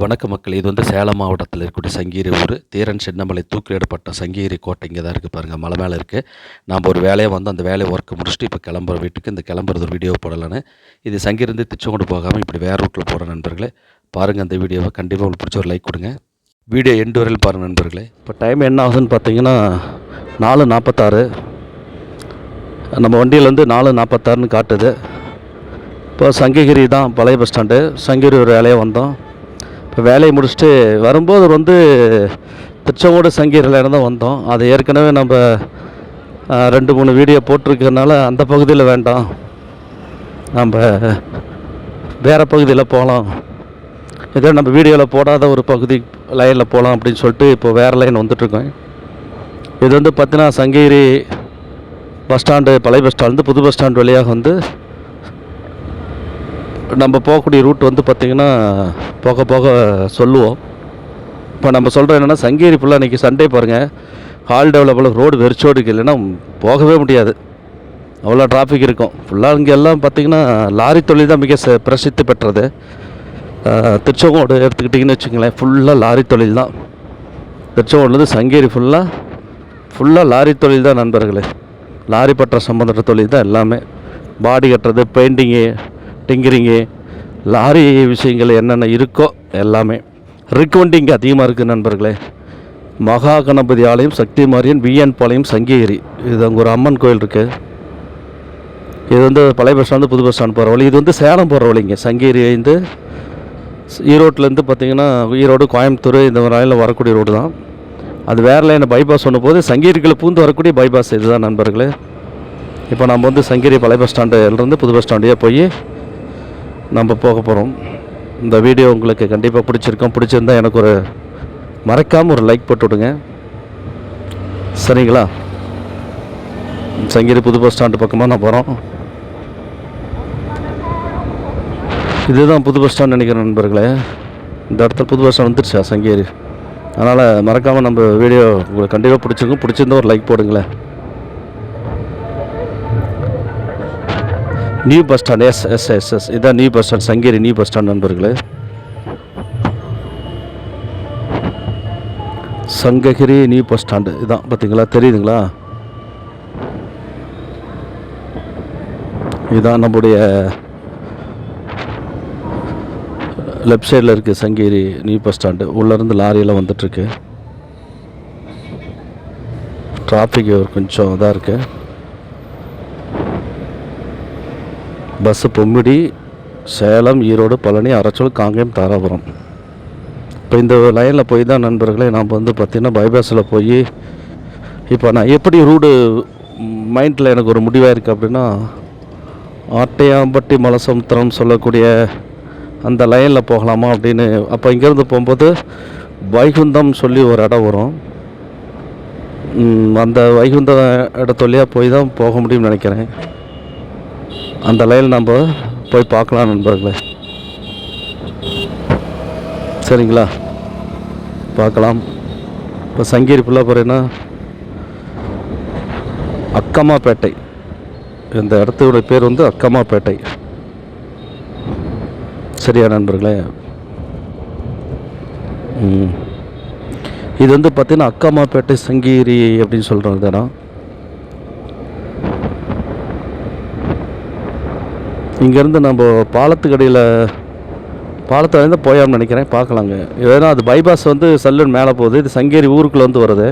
வணக்க மக்கள். இது சேலம் மாவட்டத்தில் இருக்கக்கூடிய சங்ககிரி ஊர். தீரன் சின்னமலை தூக்கிலிடப்பட்ட சங்ககிரி கோட்டை இங்கே தான் இருக்குது பாருங்கள், மலை மேலே இருக்குது. நாம் ஒரு வேலையை அந்த வேலையை ஒர்க்கை முடிச்சுட்டு இப்போ கிளம்புற வீட்டுக்கு இந்த கிளம்புறது ஒரு வீடியோ போடலான்னு. இது சங்கிருந்து திருச்செங்கோடு போகாமல் இப்படி வேறு ரூட்டில் போகிற நண்பர்களே, பாருங்கள் அந்த வீடியோவை. கண்டிப்பாக உங்களுக்கு பிடிச்ச ஒரு லைக் கொடுங்க. வீடியோ எண்டு வரையில் பாருங்கள் நண்பர்களே. இப்போ டைம் என்ன ஆகுதுன்னு பார்த்தீங்கன்னா 4:46. நம்ம வண்டியில் 4:46ன்னு காட்டுது. இப்போ சங்ககிரி தான் பழைய பஸ் ஸ்டாண்டு. சங்ககிரி ஒரு வேலையை வந்தோம். இப்போ வேலையை முடிச்சுட்டு வரும்போது திருச்செங்கோடு சங்ககிரியில் தான் வந்தோம். அது ஏற்கனவே நம்ம 2-3 வீடியோ போட்டிருக்கிறதுனால அந்த பகுதியில் வேண்டாம், நம்ம வேறு பகுதியில் போகலாம், இதே நம்ம வீடியோவில் போடாத ஒரு பகுதி லைனில் போகலாம் அப்படின்னு சொல்லிட்டு இப்போ வேறு லைன் வந்துட்டுருக்கோம். இது பார்த்தீங்கன்னா சங்ககிரி பஸ் ஸ்டாண்டு, பழைய பஸ் ஸ்டாண்டு, புது பஸ் ஸ்டாண்டு வழியாக நம்ம போகக்கூடிய ரூட் பார்த்திங்கன்னா போக போக சொல்லுவோம். இப்போ நம்ம சொல்கிறோம் என்னென்னா, சங்ககிரி ஃபுல்லாக இன்றைக்கி சண்டே பாருங்கள், ஹாலிடேவில் போல் ரோடு வெறிச்சோடுக்கு, இல்லைன்னா போகவே முடியாது, அவ்வளோ டிராஃபிக் இருக்கும். ஃபுல்லாக இங்கே எல்லாம் பார்த்திங்கன்னா லாரி தொழில் தான் மிக பிரசித்தி பெற்றது. திருச்செங்கோடு எடுத்துக்கிட்டிங்கன்னு வச்சுங்களேன், ஃபுல்லாக லாரி தொழில் தான். திருச்செங்கோடுலேருந்து சங்ககிரி ஃபுல்லாக லாரி தொழில் தான் நண்பர்களே. லாரி பற்ற சம்மந்தப்பட்ட தொழில் தான் எல்லாமே. பாடி கட்டுறது, பெயிண்டிங்கு, டிங்கரிங்கு, லாரி விஷயங்கள் என்னென்ன இருக்கோ எல்லாமே. ரிக்வண்டி இங்கே அதிகமாக இருக்குது நண்பர்களே. மகா கணபதி ஆலயம், சக்தி மாரியன், விஎன் பாளையம், சங்ககிரி. இது அங்கே ஒரு அம்மன் கோயில் இருக்குது. இது பழைய பஸ் ஸ்டாண்டு, புது பஸ் ஸ்டாண்டு போகிற வழி. இது சேலம் போகிற வழிங்க. சங்ககிரி ஈரோட்டிலேருந்து பார்த்திங்கன்னா ஈரோடு, கோயம்புத்தூர் இந்த ஒரு லைனில் வரக்கூடிய ரோடு தான். அது வேறு லைனை பைபாஸ் போது சங்ககிரிக்குள்ளே பூந்து வரக்கூடிய பைபாஸ் இது தான் நண்பர்களே. இப்போ நம்ம சங்ககிரி பழைய பஸ் ஸ்டாண்டுலேருந்து புது பஸ் ஸ்டாண்டே போய் நம்ம போக போகிறோம். இந்த வீடியோ உங்களுக்கு கண்டிப்பாக பிடிச்சிருந்தால் எனக்கு ஒரு மறக்காமல் ஒரு லைக் போட்டு விடுங்க, சரிங்களா? சங்ககிரி புது பஸ் ஸ்டாண்டு பக்கமாக நான் போகிறோம். இதுதான் புது பஸ் ஸ்டாண்ட் நினைக்கிறேன் நண்பர்களே. இந்த இடத்துல புது பஸ் ஸ்டாண்ட் வந்துருச்சா சங்ககிரி? அதனால் மறக்காமல் நம்ம வீடியோ உங்களுக்கு கண்டிப்பாக பிடிச்சிருந்தா ஒரு லைக் போடுங்களேன். நியூ பஸ் ஸ்டாண்ட், எஸ் இதான் new bus stand, Sankagiri new bus stand நண்பர்களே. சங்ககிரி நியூ பஸ் ஸ்டாண்டு இதான், பார்த்தீங்களா, தெரியுதுங்களா? இதுதான் நம்முடைய லெஃப்ட் சைடில் இருக்குது சங்ககிரி நியூ பஸ் ஸ்டாண்டு. உள்ளேருந்து லாரியெல்லாம் வந்துட்டுருக்கு. டிராஃபிக் கொஞ்சம் இதாக இருக்குது. பஸ்ஸு பொம்மிடி, சேலம், ஈரோடு, பழனி, அரச்சல், காங்கேயம், தாராபுரம். இப்போ இந்த லைனில் போய் தான் நண்பர்களே நாம் பார்த்திங்கன்னா பைபாஸில் போய் இப்போ நான் எப்படி ரூடு மைண்டில் எனக்கு ஒரு முடிவாக இருக்குது அப்படின்னா, ஆட்டையாம்பட்டி மலசமுத்திரம் சொல்லக்கூடிய அந்த லைனில் போகலாமா அப்படின்னு. அப்போ இங்கேருந்து போகும்போது வைகுந்தம் சொல்லி ஒரு இடம் வரும். அந்த வைகுந்த இடத்துலையாக போய் தான் போக முடியும்னு நினைக்கிறேன். அந்த லைனில் நம்ம போய் பார்க்கலாம் நண்பர்களே, சரிங்களா? பார்க்கலாம். இப்போ சங்ககிரி ஃபுல்லாக போகிறேன்னா அக்கம்மாப்பேட்டை, இந்த இடத்தோட பேர் அக்கம்மாப்பேட்டை, சரியா நண்பர்களே? இது பார்த்திங்கன்னா அக்கம்மாப்பேட்டை சங்ககிரி அப்படின்னு சொல்கிறோம் இந்த இடம். இங்கேருந்து நம்ம பாலத்துக்கடியில் பாலத்துலேருந்து போயாம்னு நினைக்கிறேன், பார்க்கலாங்க. ஏன்னா அது பைபாஸ் சல்லுன்னு மேலே போகுது. இது சங்ககிரி ஊருக்குள்ளே வருது.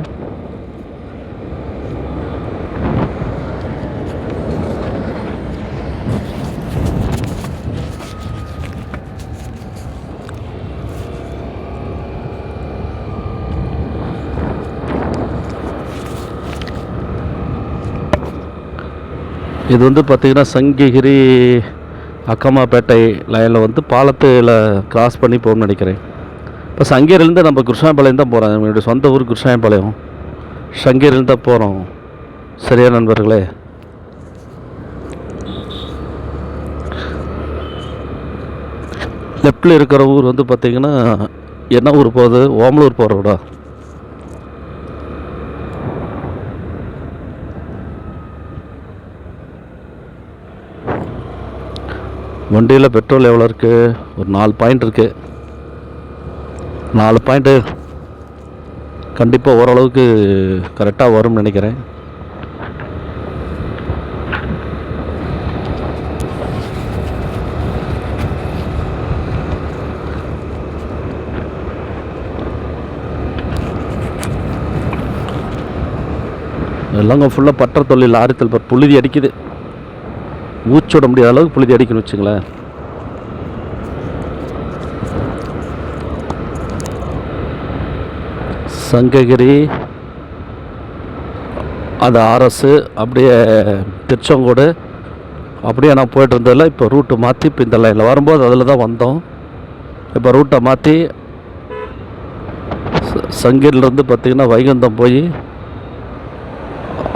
இது பார்த்திங்கன்னா சங்ககிரி அக்கம்மாப்பேட்டை லைனில் பாலத்தில் கிராஸ் பண்ணி போகணும்னு நினைக்கிறேன். இப்போ சங்ககிரிலேருந்து நம்ம கிருஷ்ணாபாளையம் தான் போகிறோம். என்னுடைய சொந்த ஊர் கிருஷ்ணாபாளையம். சங்ககிரிலேருந்து தான் போகிறோம், சரியா நண்பர்களே? லெஃப்டில் இருக்கிற ஊர் பார்த்திங்கன்னா என்ன ஊர் போகுது? ஓமலூர் போகிற ரோடா? வண்டியில் பெட்ரோல் எவ்வளோ இருக்குது? ஒரு 4 பாயிண்ட் இருக்குது. 4 பாயிண்ட்டு கண்டிப்பாக ஓரளவுக்கு கரெக்டாக வரும்னு நினைக்கிறேன். எல்லாங்க ஃபுல்லாக பற்ற தொழில் லாரித்தல் புழுதி அடிக்குது. மூச்சோட முடியாத அளவுக்கு புழுதி அடிக்கணும்னு வச்சுங்களேன். சங்ககிரி, அது ஆர்எஸ், அப்படியே திருச்செங்கோடு, அப்படியே நான் போய்ட்டு இருந்ததில்ல. இப்போ ரூட்டு மாற்றி இப்போ இந்த லைனில் வரும்போது அதில் தான் வந்தோம். இப்போ ரூட்டை மாற்றி சங்ககிரிலேருந்து பார்த்திங்கன்னா வைகுந்தம் போய்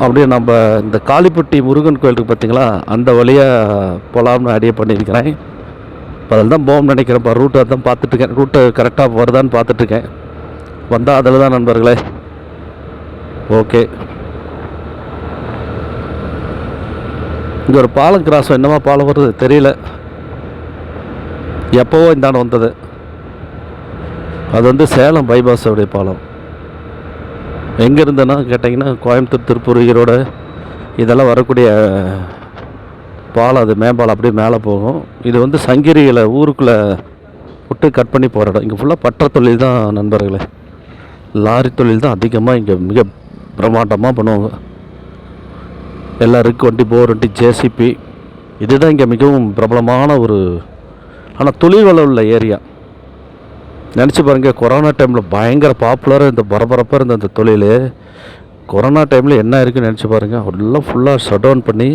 அப்படியே நம்ம இந்த காளிப்பட்டி முருகன் கோயிலுக்கு பார்த்திங்களா, அந்த வழியாக போகலாம்னு ஐடியா பண்ணியிருக்கிறேன். இப்போ அதில் தான் போகணும்னு நினைக்கிறேன். இப்போ ரூட்டை தான் பார்த்துட்ருக்கேன். ரூட்டு கரெக்டாக வருதான்னு பார்த்துட்ருக்கேன். வந்தால் அதில் தான் நண்பர்களே. ஓகே, இங்கே ஒரு பாலம் கிராஸ், என்னமா பாலம் வருது தெரியல. எப்போவோ இந்தாண்ட வந்தது. அது வந்து சேலம் பைபாஸோடைய பாலம். எங்கே இருந்தேன்னா கேட்டிங்கன்னா கோயம்புத்தூர், திருப்பூர், ஈரோடு இதெல்லாம் வரக்கூடிய பாலம். அது மேம்பாலம் அப்படியே மேலே போகும். இது வந்து சங்ககிரியில் ஊருக்குள்ளே விட்டு கட் பண்ணி போகிற இடம். இங்கே ஃபுல்லாக பற்ற தொழில் தான் நண்பர்களே. லாரி தொழில் தான் அதிகமாக இங்கே மிக பிரம்மாண்டமாக பண்ணுவாங்க. எல்லாம் ரிக் வண்டி, போர் வண்டி, ஜேசிபி, இதுதான் இங்கே மிகவும் பிரபலமான ஒரு, ஆனால் தொழில் வளம் உள்ள ஏரியா. நினச்சி பாருங்கள், கொரோனா டைமில் பயங்கர பாப்புலராக இந்த பரபரப்பாக இருந்த அந்த தொழில், கொரோனா டைமில் என்ன இருக்குன்னு நினச்சி பாருங்கள். எல்லாம் ஃபுல்லாக ஷட் டவுன் பண்ணி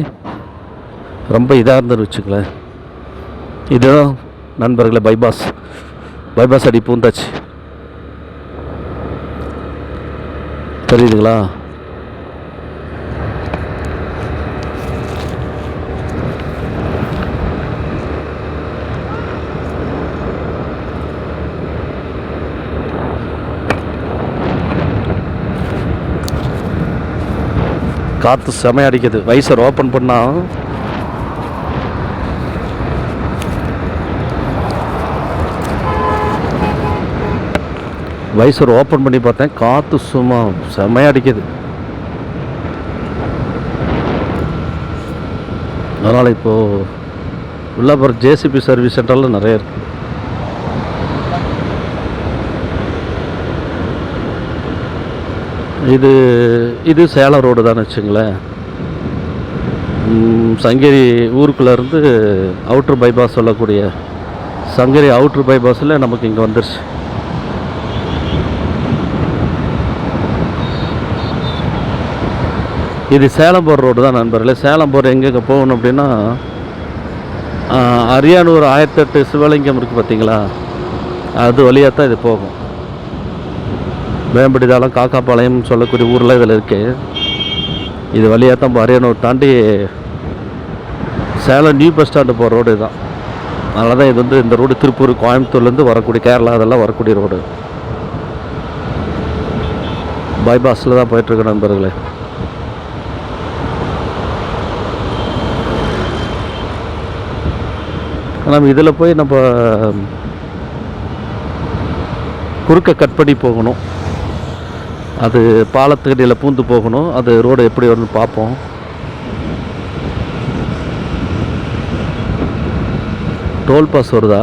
ரொம்ப இதாக இருந்துன்னு வச்சுங்களேன். இதுதான் நண்பர்களே பைபாஸ் அடி பூந்தாச்சு. தெரியுதுங்களா? காற்று செமையாக அடிக்குது. வைசர் ஓப்பன் பண்ணால் வைசர் ஓப்பன் பண்ணி பார்த்தேன், காற்று சும்மா செமையாக அடிக்குது. அதனால் இப்போது உள்ள அப்புறம் ஜேசிபி சர்வீஸ் சென்டரில் நிறைய இருக்குது. இது சேலம் ரோடு தான் வச்சுங்களேன். சங்ககிரி ஊருக்குள்ளேருந்து அவுட்ரு பைபாஸ் சொல்லக்கூடிய சங்ககிரி அவுட்ரு பைபாஸில் நமக்கு இங்கே வந்துருச்சு. இது சேலம் போகிற ரோடு தான் நண்பர்களே. சேலம் போகிற எங்கே போகணும் அப்படின்னா, அரியானூர் 1008 சிவலிங்கம் இருக்குது பார்த்தீங்களா, அது வழியாக தான் இது போகும். வேம்படிதாளம், காக்காப்பாளையம் சொல்லக்கூடிய ஊரில் இதில் இருக்குது. இது வழியாக தான் அரியானூர் தாண்டி சேலம் நியூ பஸ் ஸ்டாண்டு போகிற ரோடு தான். அதனால தான் இது வந்து இந்த ரோடு திருப்பூர், கோயம்புத்தூர்லேருந்து வரக்கூடிய, கேரளா அதெல்லாம் வரக்கூடிய ரோடு. பைபாஸில் தான் போயிட்டுருக்கு நண்பர்களே. நம்ம இதில் போய் நம்ம குறுக்க கட் பண்ணி போகணும். அது பாலத்துக்கடியில் பூந்து போகணும். அது ரோடு எப்படி வரும்னு பார்ப்போம். டோல் பாஸ் வருதா?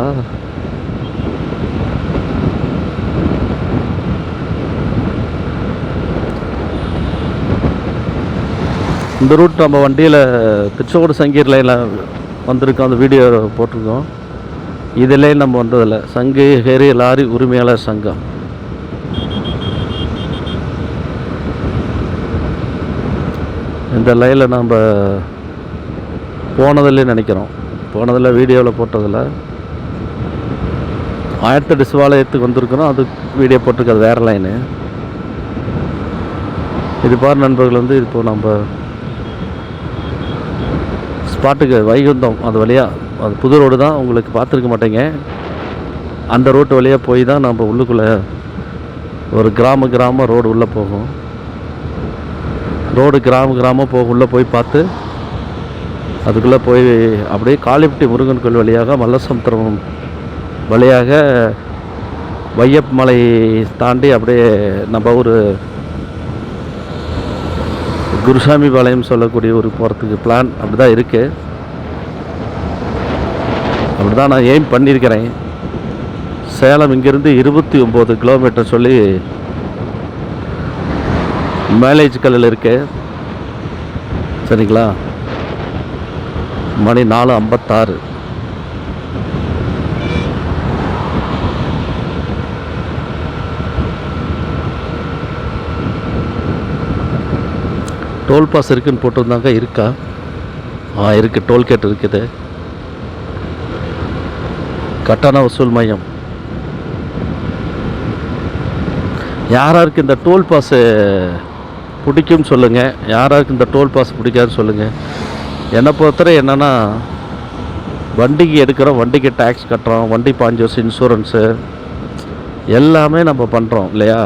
இந்த ரூட் நம்ம வண்டியில் திருச்செங்கோடு சங்ககிரி லைனில் வந்திருக்கோம். அந்த வீடியோ போட்டிருக்கோம். இதிலே நம்ம வந்ததில்லை. சங்ககிரி லாரி உரிமையாளர் சங்கம். இந்த லைனில் நம்ம போனதில்லை நினைக்கிறோம். போனதில்லை, வீடியோவில் போட்டதில்லை. 1008 சிவாலயத்துக்கு வந்திருக்கிறோம். அது வீடியோ போட்டிருக்கு. அது வேறு லைனு. இது பாரு நண்பர்கள், வந்து இப்போ நம்ம ஸ்பாட்டுக்கு வைகுந்தம் அது வழியாக, அது புது ரோடு தான், உங்களுக்கு பார்த்துருக்க மாட்டேங்க. அந்த ரோட்டு வழியாக போய் தான் நம்ம உள்ளுக்குள்ளே ஒரு கிராம ரோடு உள்ளே போகும். ரோடு கிராம போக உள்ளே போய் பார்த்து அதுக்குள்ளே போய் அப்படியே காளிப்பட்டி முருகன் கோயில் வழியாக மல்லசமுத்திரம் வழியாக வையப் மலை தாண்டி அப்படியே நம்ம ஊர் குருசாமி பாளையம் சொல்லக்கூடிய ஒரு போகிறதுக்கு பிளான் அப்படி தான் இருக்குது. அப்படி தான் நான் எய்ம் பண்ணியிருக்கிறேன். சேலம் இங்கேருந்து 29 கிலோமீட்டர் சொல்லி மேலேஜ் கல்லில் இருக்கு. சரிங்களா? மணி 4:56. டோல் பாஸ் இருக்குன்னு போட்டிருந்தாங்க. இருக்கா? இருக்குது. டோல்கேட் இருக்குது. கட்டண வசூல் மையம். யாராருக்கு இந்த டோல் பாஸு பிடிக்கும்னு சொல்லுங்கள். யாராருக்கு இந்த டோல் பாஸ் பிடிக்காதுன்னு சொல்லுங்கள். என்னை பொறுத்தவரை என்னென்னா, வண்டிக்கு எடுக்கிறோம், வண்டிக்கு டேக்ஸ் கட்டுறோம், வண்டி 5 வருஷம் இன்சூரன்ஸு எல்லாமே நம்ம பண்ணுறோம் இல்லையா?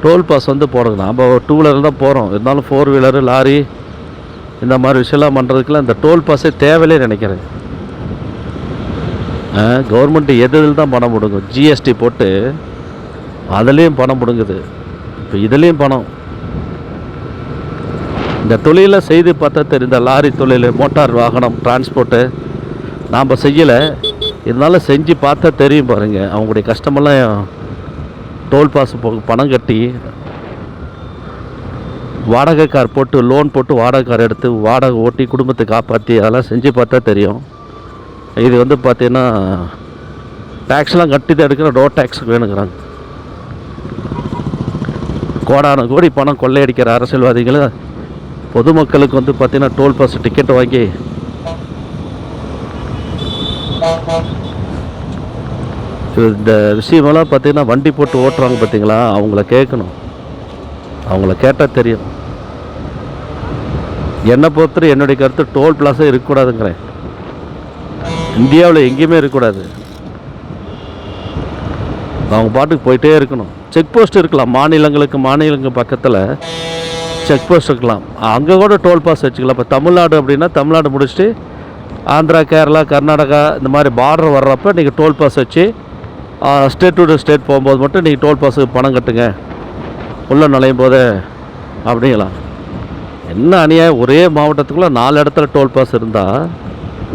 டோல் பாஸ் வந்து போடுறது. நம்ம 2 வீலரில் தான் போகிறோம். இருந்தாலும் 4 வீலரு, லாரி இந்த மாதிரி விஷயம்லாம் பண்ணுறதுக்குலாம் இந்த டோல் பாஸே தேவையில்லையே நினைக்கிறேன். கவர்மெண்ட்டு எதில் தான் பணம் முடுங்கும். ஜிஎஸ்டி போட்டு அதுலேயும் பணம் முடுங்குது. இப்போ இதுலேயும் பணம். இந்த தொழிலை செய்து பார்த்தா தெரிந்த லாரி தொழில், மோட்டார் வாகனம், டிரான்ஸ்போர்ட்டு நாம் செய்யலை. இருந்தாலும் செஞ்சு பார்த்தா தெரியும் பாருங்கள். அவங்களுடைய கஷ்டமெல்லாம் டோல் பாஸ் பணம் கட்டி வாடகை கார் போட்டு, லோன் போட்டு வாடகை கார் எடுத்து வாடகை ஓட்டி குடும்பத்தை காப்பாற்றி அதெல்லாம் செஞ்சு பார்த்தா தெரியும். இது வந்து பார்த்திங்கன்னா டேக்ஸ்லாம் கட்டி தான் எடுக்கிற. ரோட் டேக்ஸுக்கு வேணுங்கிறாங்க. கோடான கோடி பணம் கொள்ளையடிக்கிற அரசியல்வாதிகளை பொதுமக்களுக்கு வந்து பார்த்திங்கன்னா டோல் பாஸ் டிக்கெட் வாங்கி இந்த விஷயமெல்லாம் பார்த்திங்கன்னா வண்டி போட்டு ஓட்டுறாங்க பார்த்திங்களா? அவங்கள கேட்கணும். அவங்கள கேட்டால் தெரியும். என்னை பொறுத்தவரை என்னுடைய கருத்து டோல் பிளாஸே இருக்கக்கூடாதுங்கிறேன். இந்தியாவில் எங்கேயுமே இருக்கக்கூடாது. அவங்க பாட்டுக்கு போயிட்டே இருக்கணும். செக் போஸ்ட் இருக்கலாம். மாநிலங்கள் பக்கத்தில் செக் போஸ்ட் இருக்கலாம். அங்கே கூட டோல் பாஸ் வச்சுக்கலாம். இப்போ தமிழ்நாடு அப்படின்னா தமிழ்நாடு முடிச்சுட்டு ஆந்திரா, கேரளா, கர்நாடகா இந்த மாதிரி பார்டர் வர்றப்போ நீங்கள் டோல் பாஸ் வச்சு ஸ்டேட் டு ஸ்டேட் போகும்போது மட்டும் நீங்கள் டோல் பாஸுக்கு பணம் கட்டுங்க உள்ளே நுழையும் போது அப்படிங்களா? என்ன அநியாயம்! ஒரே மாவட்டத்துக்குள்ளே 4 இடத்துல டோல் பாஸ் இருந்தால்,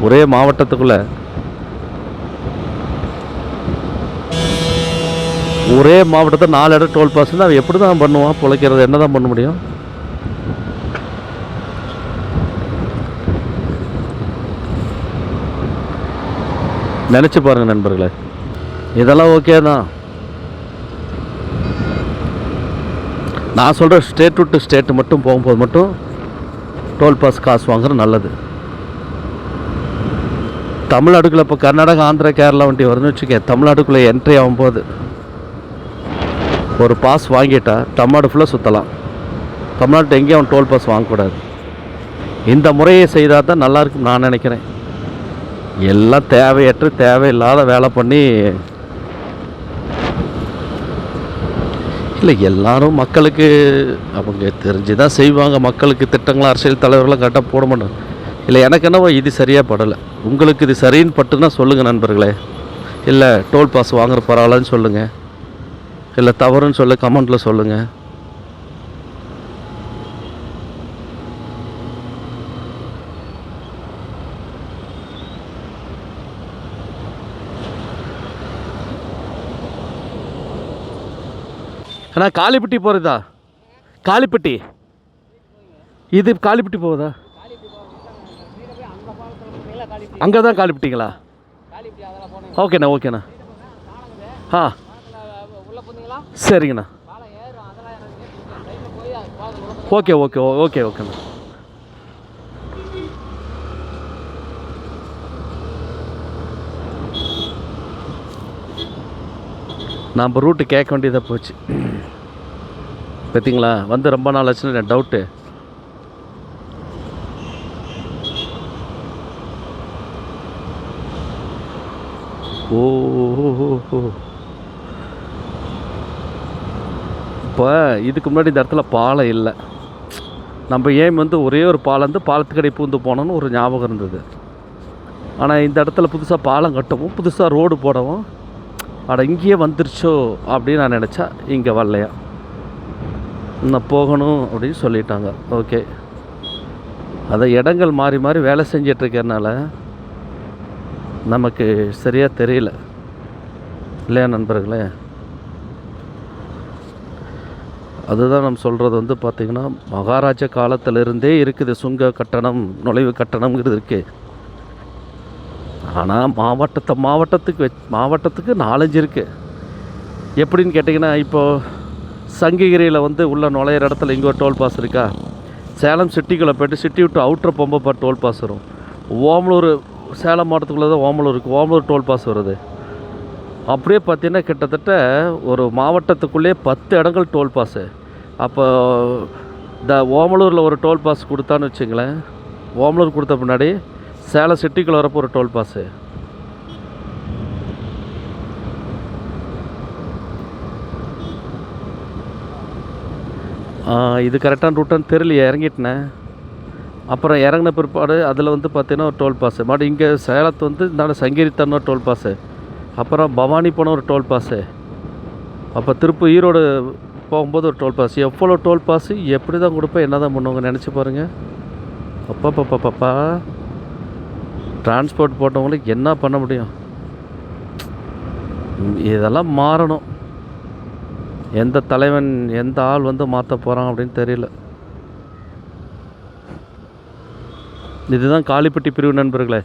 ஒரே மாவட்டத்துக்குள்ளே ஒரே மாவட்டத்தில் 4 இடம் டோல் பாஸ் இருந்தால் அவன் எப்படி தான் பண்ணுவான்? பிழைக்கிறது என்ன தான் பண்ண முடியும்? நினச்சி பாருங்கள் நண்பர்களே. இதெல்லாம் ஓகே தான். நான் சொல்கிற ஸ்டேட் டு ஸ்டேட்டு மட்டும் போகும்போது மட்டும் டோல் பாஸ் காசு வாங்குறது நல்லது. தமிழ்நாடுக்குள்ளே இப்போ கர்நாடகா, ஆந்திரா, கேரளா வண்டி வருதுன்னு வச்சுக்கேன். தமிழ்நாடுக்குள்ளே என்ட்ரி ஆகும்போது ஒரு பாஸ் வாங்கிட்டா தமிழ்நாடு ஃபுல்லாக சுற்றலாம். தமிழ்நாட்டில் எங்கேயும் அவன் டோல் பாஸ் வாங்கக்கூடாது. இந்த முறையை செய்தால் தான் நல்லாயிருக்கும் நான் நினைக்கிறேன். எல்லாம் தேவையற்ற தேவையில்லாத வேலை பண்ணி இல்லை, எல்லாரும் மக்களுக்கு அவங்க தெரிஞ்சு தான் செய்வாங்க. மக்களுக்கு திட்டங்களும் அரசியல் தலைவர்களாம் கரெக்டாக போட மாட்டாங்க. இல்லை, எனக்கு என்னவோ இது சரியாக படலை. உங்களுக்கு இது சரின்னு பட்டுன்னா சொல்லுங்கள் நண்பர்களே. இல்லை டோல் பாஸ் வாங்குற பரவாயில்லன்னு சொல்லுங்கள். இல்லை தவறுன்னு சொல்ல கமெண்ட்டில் சொல்லுங்கள். அண்ணா காளிப்பட்டி போகிறதா? காளிப்பட்டி இது காளிப்பட்டி போகுதா? அங்கே தான் காளிப்பட்டிங்களா? ஓகேண்ணா ஓகேண்ணா. ஆ சரிங்கண்ணா. ஓகே ஓகே ஓகே ஓகேண்ணா. நம்ம ரூட்டு கேட்க வேண்டியதாக போச்சு. பார்த்தீங்களா? வந்து ரொம்ப நாள் ஆச்சுன்னு எனக்கு டவுட்டு. ஓஹோ, இப்போ இதுக்கு முன்னாடி இந்த இடத்துல பாலம் இல்லை. நம்ம ஏம் வந்து ஒரே ஒரு பாலம் வந்து பாலத்துக்கடை பூந்து போனோன்னு ஒரு ஞாபகம் இருந்தது. ஆனால் இந்த இடத்துல புதுசாக பாலம் கட்டவும் புதுசாக ரோடு போடவும் அட இங்கேயே வந்துருச்சோ அப்படின்னு நான் நினச்சா இங்கே வரலையா. நான் போகணும் அப்படின்னு சொல்லிட்டாங்க. ஓகே, அதை இடங்கள் மாறி மாறி வேலை செஞ்சிட்ருக்கறனால நமக்கு சரியாக தெரியல இல்லையா நண்பர்களே. அதுதான் நம்ம சொல்கிறது வந்து பார்த்திங்கன்னா, மகாராஜா காலத்திலிருந்தே இருக்குது சுங்க கட்டணம், நுழைவு கட்டணம்ங்கிறது இருக்குது. ஆனால் மாவட்டத்துக்கு 4-5 இருக்குது. எப்படின்னு கேட்டிங்கன்னா, இப்போது சங்ககிரியில் வந்து உள்ள நுழையிற இடத்துல இங்கே ஒரு டோல் பாஸ் இருக்கா, சேலம் சிட்டிக்குள்ளே போய்ட்டு சிட்டி விட்டு அவுட்ரு போகும்போது டோல் பாஸ் வரும். ஓமலூர், சேலம் மாவட்டத்துக்குள்ளே தான் ஓமலூர் இருக்குது, ஓமலூர் டோல் பாஸ் வருது. அப்படியே பார்த்தீங்கன்னா கிட்டத்தட்ட ஒரு மாவட்டத்துக்குள்ளேயே 10 இடங்கள் டோல் பாஸு. அப்போ இந்த ஓமலூரில் ஒரு டோல் பாஸ் கொடுத்தான்னு வச்சுங்களேன், ஓமலூர் கொடுத்த பின்னாடி சேலம் சிட்டிக்குள்ளே வரப்போ ஒரு டோல் பாஸு. இது கரெக்டான ரூட்டான்னு தெரியலையே, இறங்கிட்டேன். அப்புறம் இறங்கின பிற்பாடு அதில் வந்து பார்த்தீங்கன்னா ஒரு டோல் பாஸு, மறுபடியும் இங்கே சேலத்து வந்து இந்த சங்ககிரி ஒரு டோல் பாஸு, அப்புறம் பவானி போன ஒரு டோல் பாஸு, அப்போ திருப்பி ஈரோடு போகும்போது ஒரு டோல் பாஸ். எவ்வளோ டோல் பாஸு எப்படி தான் கொடுப்பேன், என்ன தான் பண்ணுவாங்க நினச்சி பாருங்கள். அப்பா டிரான்ஸ்போர்ட் போட்டவங்களுக்கு என்ன பண்ண முடியும். இதெல்லாம் மாறணும். எந்த தலைவன் எந்த ஆள் வந்து மாற்ற போகிறான் அப்படின்னு தெரியல. இதுதான் காளிப்பட்டி பிரிவு நண்பர்களே.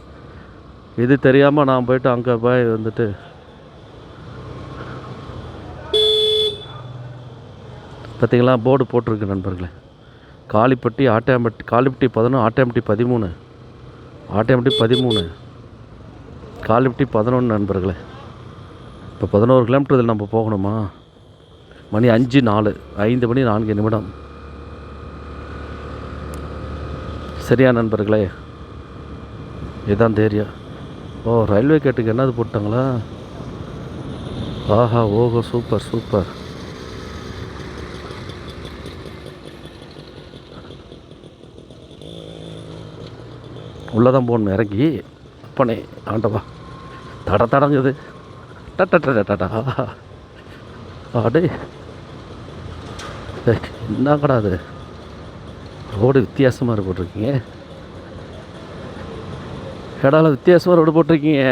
இது தெரியாமல் நான் போய்ட்டு அங்கே போய் வந்துட்டு பார்த்திங்களா போர்டு போட்டிருக்கு நண்பர்களே. காளிப்பட்டி ஆட்டையாம்பட்டி, காளிப்பட்டி 11, ஆட்டையாம்பட்டி 13, ஆட்டையாம்பட்டி 13, காளிப்பட்டி 11 நண்பர்களே. இப்போ 11 கிலோமீட்டர் இதில் நம்ம போகணுமா? மணி 5:04, 5 மணி 4 நிமிடம். சரியா நண்பர்களே, இதுதான் ஏரியா. ஓ, ரயில்வே கேட்டுக்கு என்னது போட்டாங்களா? ஆஹா, ஓஹோ, சூப்பர் சூப்பர். உள்ளதான் போகணும் இறங்கி. அப்பனே ஆண்டவா, தடங்குது. டட்டா அடே, என்ன கடா அது, ரோடு வித்தியாசமாக இருக்கு போட்டிருக்கீங்க. இடால வித்தியாசமாக ரோடு போட்டிருக்கீங்க.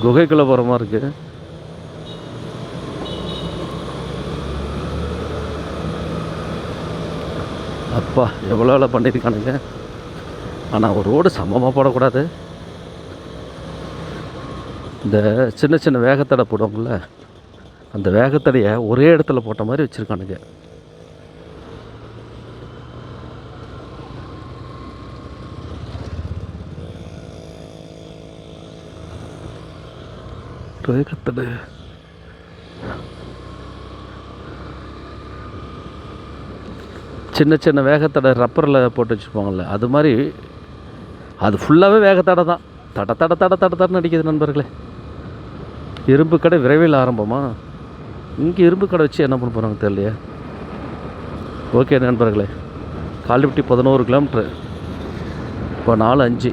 குகைக்குள்ளே போகிற மாதிரி இருக்குது. அப்பா, எவ்வளோ வேலை பண்ணியிருக்கானுங்க. ஆனால் ஒரு ரோடு சமமாக போடக்கூடாது. இந்த சின்ன சின்ன வேகத்தடை போடுவாங்கள்ல, அந்த வேகத்தடையை ஒரே இடத்துல போட்ட மாதிரி வச்சுருக்கானுங்க. வேகத்தடை சின்ன சின்ன வேகத்தடை ரப்பரில் போட்டு வச்சுருப்பாங்கள்ல, அது மாதிரி அது ஃபுல்லாகவே வேகத்தடை தான். தடன்னு அடிக்குது நண்பர்களே. இரும்பு கடை விரைவில் ஆரம்பமா? இங்கே இரும்பு கடை வச்சு என்ன பண்ண போகிறாங்க தெரியலையே. ஓகே நண்பர்களே, காளிப்பட்டி 11 கிலோமீட்ரு, இப்போ 4:05.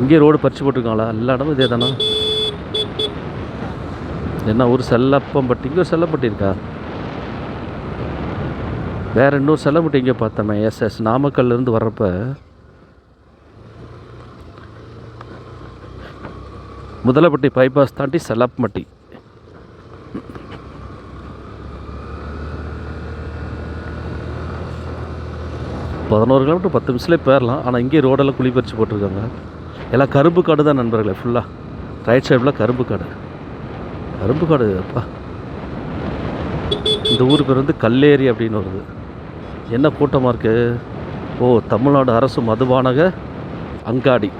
இங்கே ரோடு பறிச்சு போட்டிருக்காங்களா? எல்லா இடமும் இதே தானே. என்ன ஊர்? செல்லப்பம்பட்டி. இங்கே ஒரு செல்லப்பட்டி இருக்கா? வேறு இன்னொரு செல்லப்பட்டி இங்கே பார்த்தோமே, எஸ்எஸ் நாமக்கல்லேருந்து வர்றப்ப முதலப்பட்டி பைபாஸ் தாண்டி செல்லப்பம்பட்டி. பதினோரு கிலோமீட்டர் 10 நிமிஷத்துலேயே போயிடலாம். ஆனால் இங்கே ரோடெல்லாம் குழி பறிச்சு போட்டிருக்காங்க. எல்லாம் கரும்பு காடு தான் நண்பர்களே. ஃபுல்லாக ரைட் சைடில் கரும்பு காடு. அப்பா, இந்த ஊர் பேர் வந்து கல்லேரி அப்படின்னு வருது. என்ன கூட்டமாக இருக்குது. ஓ, தமிழ்நாடு அரசு மதுபானக அங்காடி,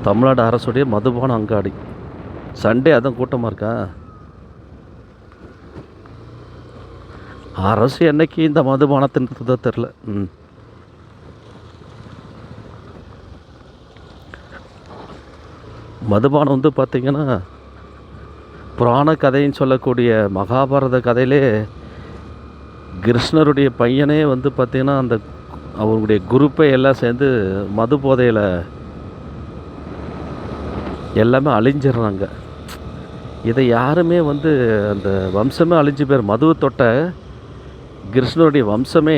தமிழ்நாடு அரசுடைய மதுபான அங்காடி. சண்டே அதான் கூட்டமாக இருக்கா. அரசு என்னைக்கு இந்த மதுபானத்தின் தெரில. மதுபானம் வந்து பார்த்திங்கன்னா, புராண கதைன்னு சொல்லக்கூடிய மகாபாரத கதையிலே கிருஷ்ணருடைய பையனே வந்து பார்த்திங்கன்னா, அந்த அவருடைய குரூப்பை எல்லாம் சேர்ந்து மது போதையில் எல்லாமே அழிஞ்சிடுறாங்க. இதை யாருமே வந்து அந்த வம்சமே அழிஞ்சு போயிரு. மதுவை தொட்ட கிருஷ்ணருடைய வம்சமே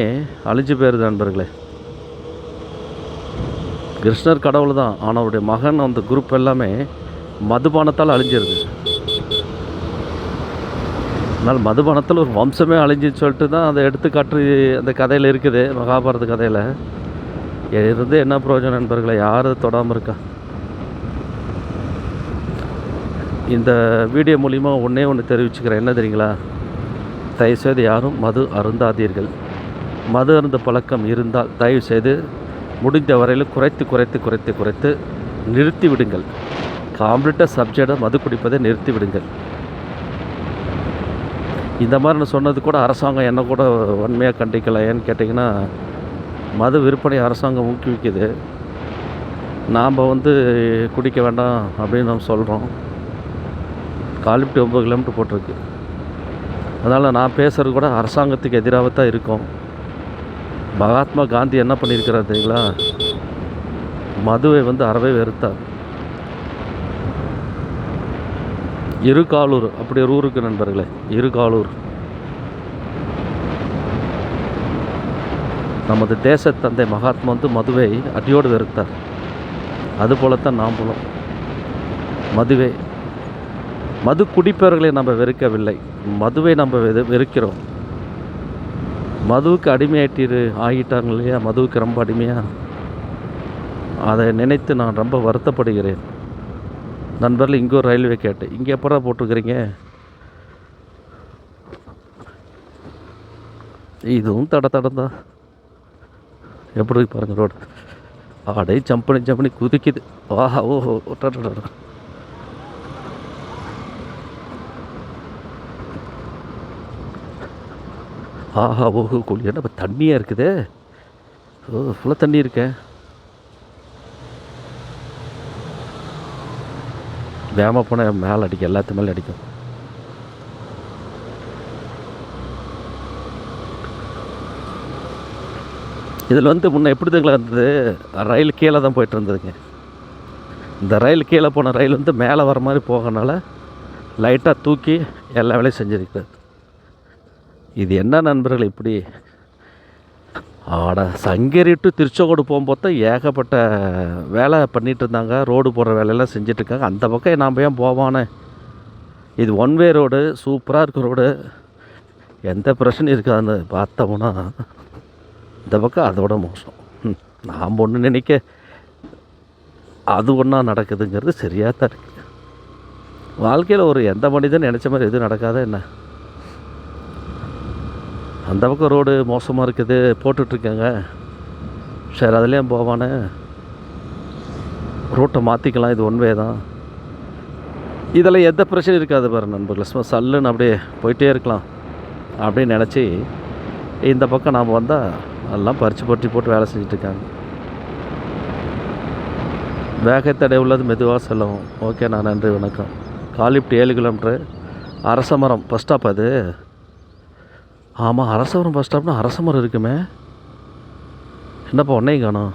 அழிஞ்சு போயிருது நண்பர்களே. கிருஷ்ணர் கடவுள் தான், ஆனால் அவருடைய மகன் அந்த குரூப் எல்லாமே மதுபானத்தால் அழிஞ்சிருது. அதனால் மதுபானத்தில் ஒரு வம்சமே அழிஞ்சின்னு சொல்லிட்டு தான் அதை எடுத்துக்காட்டு அந்த கதையில் இருக்குது, மகாபாரத கதையில். இருந்து என்ன பிரயோஜனம் நண்பர்களை? யார் தொடாமல் இருக்கா? இந்த வீடியோ மூலிமா ஒன்று தெரிவிச்சுக்கிறேன். என்ன தெரியுங்களா? தயவுசெய்து யாரும் மது அருந்தாதீர்கள். மது அருந்த பழக்கம் இருந்தால் தயவுசெய்து முடிந்த வரையில் குறைத்து நிறுத்தி விடுங்கள். கம்ப்ளீட்டாக சப்ஜெக்டாக மது குடிப்பதை நிறுத்தி விடுங்கள். இந்த மாதிரி நான் சொன்னது கூட அரசாங்கம் என்ன கூட வன்மையாக கண்டிக்கலை. ஏன்னு கேட்டிங்கன்னா, மது விற்பனை அரசாங்கம் ஊக்குவிக்குது. நாம் வந்து குடிக்க வேண்டாம் அப்படின்னு நம்ம சொல்கிறோம். காலிப்டி 9 கிலோமீட்டர் போட்டிருக்கு. அதனால் நான் பேசுகிறது கூட அரசாங்கத்துக்கு எதிராக தான் இருக்கும். மகாத்மா காந்தி என்ன பண்ணியிருக்கிறார் தெரியுங்களா? மதுவை வந்து அறவே வெறுத்தார். இருகாலூர் அப்படி ஒரு ஊருக்கு நண்பர்களே, இருகாலூர். நமது தேச தந்தை மகாத்மா வந்து மதுவை அடியோடு வெறுத்தார். அதுபோலத்தான் நாம்பளும் மது குடிப்பவர்களை நம்ம வெறுக்கவில்லை, மதுவை நம்ம வெறுக்கிறோம். மதுவுக்கு ஆகிட்டாங்க இல்லையா? மதுவுக்கு ரொம்ப அடிமையாக. அதை நினைத்து நான் ரொம்ப வருத்தப்படுகிறேன் நண்பர்கள். இங்கே ஒரு ரயில்வே கேட்டு இங்கே எப்படா போட்டிருக்கிறீங்க? இதுவும் தடம் தான். எப்படி பாருங்கள் ரோடு. ஆடே ஜம்ப் பண்ணி குதிக்குது. ஆஹா ஓஹோ. ஆஹா ஓஹோ கூலி. என்ன இப்போ தண்ணியாக இருக்குது? ஓ, ஃபுல்லாக தண்ணி இருக்கேன். வேகமாக போனால் மேலே அடிக்கும், எல்லாத்து மேலே அடிக்கும். இதில் வந்து முன்னே எப்படி தான் இருந்தது? ரயில் கீழே தான் போய்ட்டு இருந்ததுங்க. இந்த ரயில் கீழே போன ரயில் வந்து மேலே வர மாதிரி போகனால லைட்டாக தூக்கி எல்லா வேலையும் செஞ்சுருக்கிறது. இது என்ன நண்பர்கள் இப்படி? சங்கேரி டு திருச்செங்கோடு போகும்போது தான் ஏகப்பட்ட வேலை பண்ணிகிட்டு இருந்தாங்க. ரோடு போடுற வேலையெல்லாம் செஞ்சிட்ருக்காங்க. அந்த பக்கம் நாம் ஏன் போவானே? இது ஒன்வே ரோடு, சூப்பராக இருக்க ரோடு, எந்த பிரச்சனையும் இருக்காதுன்னு பார்த்தோம்னா இந்த பக்கம் அதோட மோசம். நாம் ஒன்று நினைக்க அது ஒன்றா நடக்குதுங்கிறது சரியாக தான் இருக்குது. வாழ்க்கையில் ஒரு எந்த மனிதன் நினச்ச மாதிரி எதுவும் நடக்காத என்ன? அந்த பக்கம் ரோடு மோசமாக இருக்குது, போட்டுட்ருக்காங்க. சரி, அதுலேயும் போவானே, ரோட்டை மாற்றிக்கலாம், இது ஒன்வே தான். இதெல்லாம் எந்த பிரச்சனையும் இருக்காது பாரு நண்பர்கள். சும்மா சல்லுன்னு அப்படியே போயிட்டே இருக்கலாம் அப்படின்னு நினச்சி இந்த பக்கம் நாம் வந்தால் எல்லாம் பறித்து போட்டு வேலை செஞ்சிட்ருக்காங்க. வேகத்தடை உள்ளது மெதுவாக செல்லவும். ஓகே, நான் நன்றி, வணக்கம். காலிப்ட் 7 கிலோமீட்ரு. அரசமரம் பஸ் ஸ்டாப் அது. ஆமாம், அரசமரம் பஸ் ஸ்டாப்னா அரசமரம் இருக்குமே. என்னப்பா ஒன்றையும் காணோம்?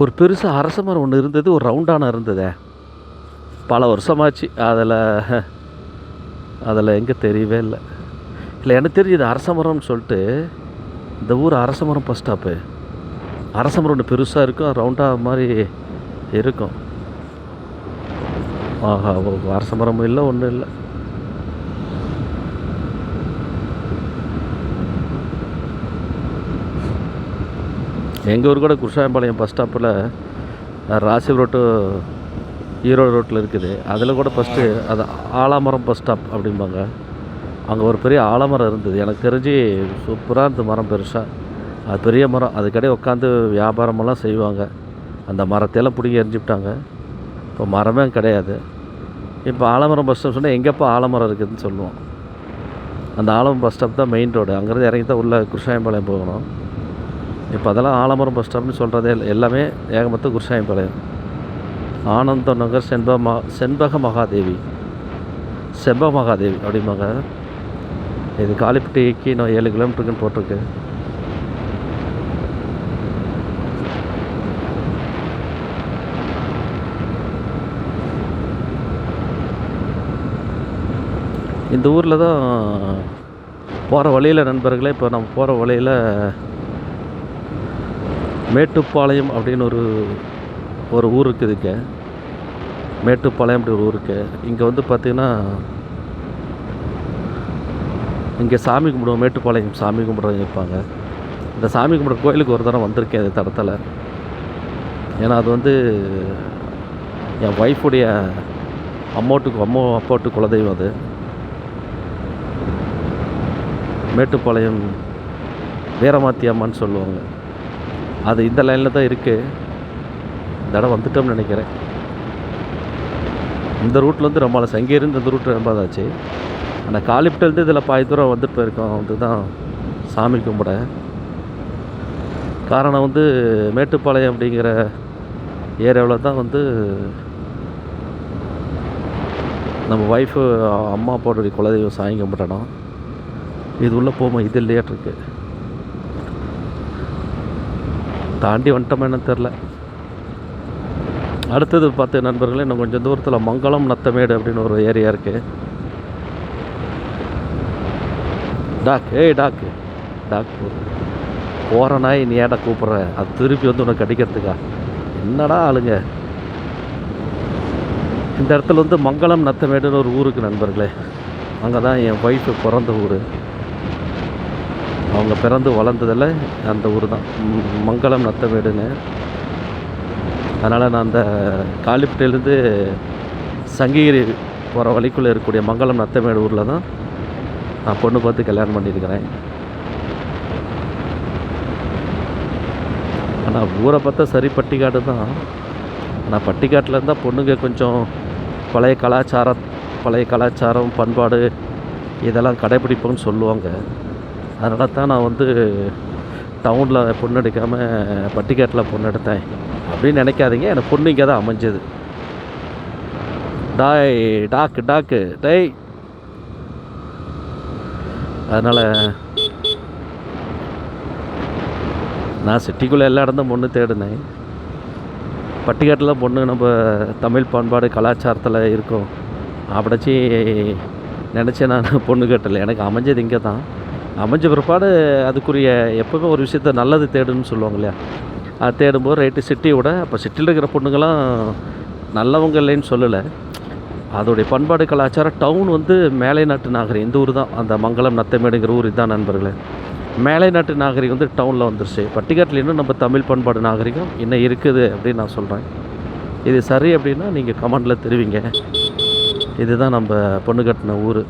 ஒரு பெருசாக அரசமரம் ஒன்று இருந்தது, ஒரு ரவுண்டான இருந்ததே, பல வருஷமாச்சு. அதில் எங்கே தெரியவே இல்லை. எனக்கு தெரியுது அரசமரம்னு சொல்லிட்டு. இந்த ஊர் அரசமரம் பஸ் ஸ்டாப்பு. அரசமரம் ஒன்று பெருசாக இருக்கும், ரவுண்டாக மாதிரி இருக்கும். ஆஹா, அரசமரமும் இல்லை, ஒன்றும் இல்லை. எங்கள் ஊர் கூட குருசாயம்பாளையம் பஸ் ஸ்டாப்பில் ராசி ரோட்டு ஈரோடு ரோட்டில் இருக்குது. அதில் கூட ஃபஸ்ட்டு அது ஆலமரம் பஸ் ஸ்டாப் அப்படிம்பாங்க. அங்கே ஒரு பெரிய ஆலமரம் இருந்தது. எனக்கு தெரிஞ்சு சூப்பராக இருந்தது மரம், பெருசாக. அது பெரிய மரம். அதுக்கடையே உட்காந்து வியாபாரமெல்லாம் செய்வாங்க. அந்த மரத்தையெல்லாம் பிடிங்கி எரிஞ்சுவிட்டாங்க. இப்போ மரமே கிடையாது. இப்போ ஆலமரம் பஸ் ஸ்டாப் சொன்னால் எங்கேப்பா ஆலமரம் இருக்குதுன்னு சொல்லுவோம். அந்த ஆலமரம் பஸ் ஸ்டாப் தான் மெயின் ரோடு. அங்கேருந்து இறங்கி தான் உள்ள குருசாயம்பாளையம் போகணும். இப்போ அதெல்லாம் ஆலமரம் பஸ் ஸ்டாப்னு சொல்கிறதே எல்லாமே ஏகமொத்த குருசாயம்பாளையம். ஆனந்த நகர் செண்பக மகாதேவி அப்படிம்பாங்க. இது காலிப்பட்டிக்கு நான் 7 கிலோமீட்டருக்குன்னு போட்டிருக்கு. இந்த ஊரில் தான் போகிற வழியில் நண்பர்களே, இப்போ நம்ம போகிற வழியில் மேட்டுப்பாளையம் அப்படின்னு ஒரு ஊர் இருக்குதுங்க. மேட்டுப்பாளையம் அப்படி ஒரு ஊர் இருக்குது. இங்கே வந்து பார்த்திங்கன்னா இங்கே சாமி கும்பிடுவோம். மேட்டுப்பாளையம் சாமி கும்பிட்றவங்க இருப்பாங்க. இந்த சாமி கும்பிட்ற கோயிலுக்கு ஒரு தடவை வந்திருக்கேன் இந்த தடத்தில். ஏன்னா அது வந்து என் ஒய்ஃபுடைய அப்பாட்டு குலதெய்வம் அது. மேட்டுப்பாளையம் வீரமாத்தி அம்மான்னு சொல்லுவாங்க. அது இந்த லைனில் தான் இருக்குது. இந்த இடம் வந்துட்டோம்னு நினைக்கிறேன். இந்த ரூட்டில் வந்து ரொம்ப சங்கேருந்து இந்த ரூட்டில் ரொம்ப ஆச்சு. ஆனால் காலிப்டேருந்து இதில் பாதி தூரம் வந்துட்டு போயிருக்கோம். வந்து தான் சாமி கும்பிட. காரணம் வந்து மேட்டுப்பாளையம் அப்படிங்கிற ஏரியாவில் தான் வந்து நம்ம ஒய்ஃபு அம்மா அப்பாவுடைய குலதெய்வம் சாமி கும்பிடணும். இது உள்ளே போகும்போது இது இல்லையாட்டிருக்கு. தாண்டி வந்துட்டோமா என்னன்னு தெரில. அடுத்தது பார்த்து நண்பர்களே, இன்னும் கொஞ்சம் தூரத்தில் மங்களம் நத்தமேடு அப்படின்னு ஒரு ஏரியா இருக்குது. டாக்கு போகிற நாய் நீ ஏடா கூப்பிட்ற, அது திருப்பி வந்து உனக்கு அடிக்கிறதுக்கா? என்னடா ஆளுங்க. இந்த இடத்துல வந்து மங்களம் நத்தமேடுன்னு ஒரு ஊருக்கு நண்பர்களே. அங்கே தான் என் ஒய்ஃபு பிறந்த ஊர். அவங்க பிறந்து வளர்ந்ததில் அந்த ஊர் தான் மங்களம் நத்தமேடுன்னு. அதனால் நான் அந்த காலிப்டேலேருந்து சங்ககிரி போகிற வழிக்குள்ளே இருக்கக்கூடிய மங்களம் நத்தமேடு ஊரில் தான் நான் பொண்ணு பார்த்து கல்யாணம் பண்ணியிருக்கிறேன். ஆனால் ஊரை பார்த்தா சரி பட்டிக்காடு தான். ஆனால் பட்டிக்காட்டில் இருந்தால் பொண்ணுங்க கொஞ்சம் பழைய கலாச்சாரம் பண்பாடு இதெல்லாம் கடைப்பிடிப்போன்னு சொல்லுவாங்க. அதனால தான் நான் வந்து டவுனில் பொண்ணு எடுக்காமல் பட்டிக்காட்டில் பொண்ணு எடுத்தேன் அப்படின்னு நினைக்காதீங்க. எனக்கு பொண்ணு இங்கே தான் அமைஞ்சது. டாக்கு டேய். அதனால் நான் சிட்டிக்குள்ளே எல்லா இடம் தான் பொண்ணு தேடினேன். பட்டிக்காட்டில் பொண்ணு நம்ம தமிழ் பண்பாடு கலாச்சாரத்தில் இருக்கும் அப்படிச்சி நினச்சி நான் பொண்ணு கேட்டலை. எனக்கு அமைஞ்சது இங்கே தான். அமைஞ்ச பிற்பாடு அதுக்குரிய எப்போவுமே ஒரு விஷயத்த நல்லது தேடுன்னு சொல்லுவாங்க இல்லையா, அது தேடும்போது ரைட்டு சிட்டியோட அப்போ சிட்டியில் இருக்கிற பொண்ணுங்களாம் நல்லவங்க இல்லைன்னு சொல்லலை. அதோடைய பண்பாடு கலாச்சாரம் டவுன் வந்து மேலை நாட்டு நாகரிகம். இந்த ஊர் தான் அந்த மங்களம் நத்தமேடுங்கிற ஊர் இதுதான் நண்பர்களே. மேலை நாட்டு நாகரிகம் வந்து டவுனில் வந்துருச்சு. பட்டிக்காட்டில் இன்னும் நம்ம தமிழ் பண்பாடு நாகரிகம் இன்னும் இருக்குது அப்படின்னு நான் சொல்கிறேன். இது சரி அப்படின்னா நீங்கள் கமெண்டில் தெரிவிங்க. இதுதான் நம்ம பொண்ணு கட்டின ஊர்.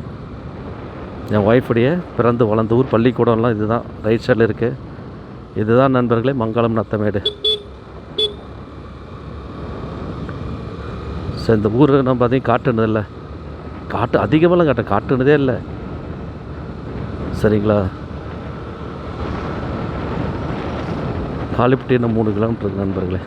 என் ஒய்ஃபுடைய பிறந்து வளர்ந்த ஊர். பள்ளிக்கூடம்லாம் இதுதான் ரைட் சைடில் இருக்குது. இதுதான் நண்பர்களே மங்களம் நத்தமேடு. சரி, இந்த ஊர் நம்ம அதையும் காட்டுனதில்லை. அதிகமாகலாம் காட்டுனதே இல்லை. சரிங்களா? காலிப்பட்டி இன்னும் 3 கிலோமீட்டர் நண்பர்களே.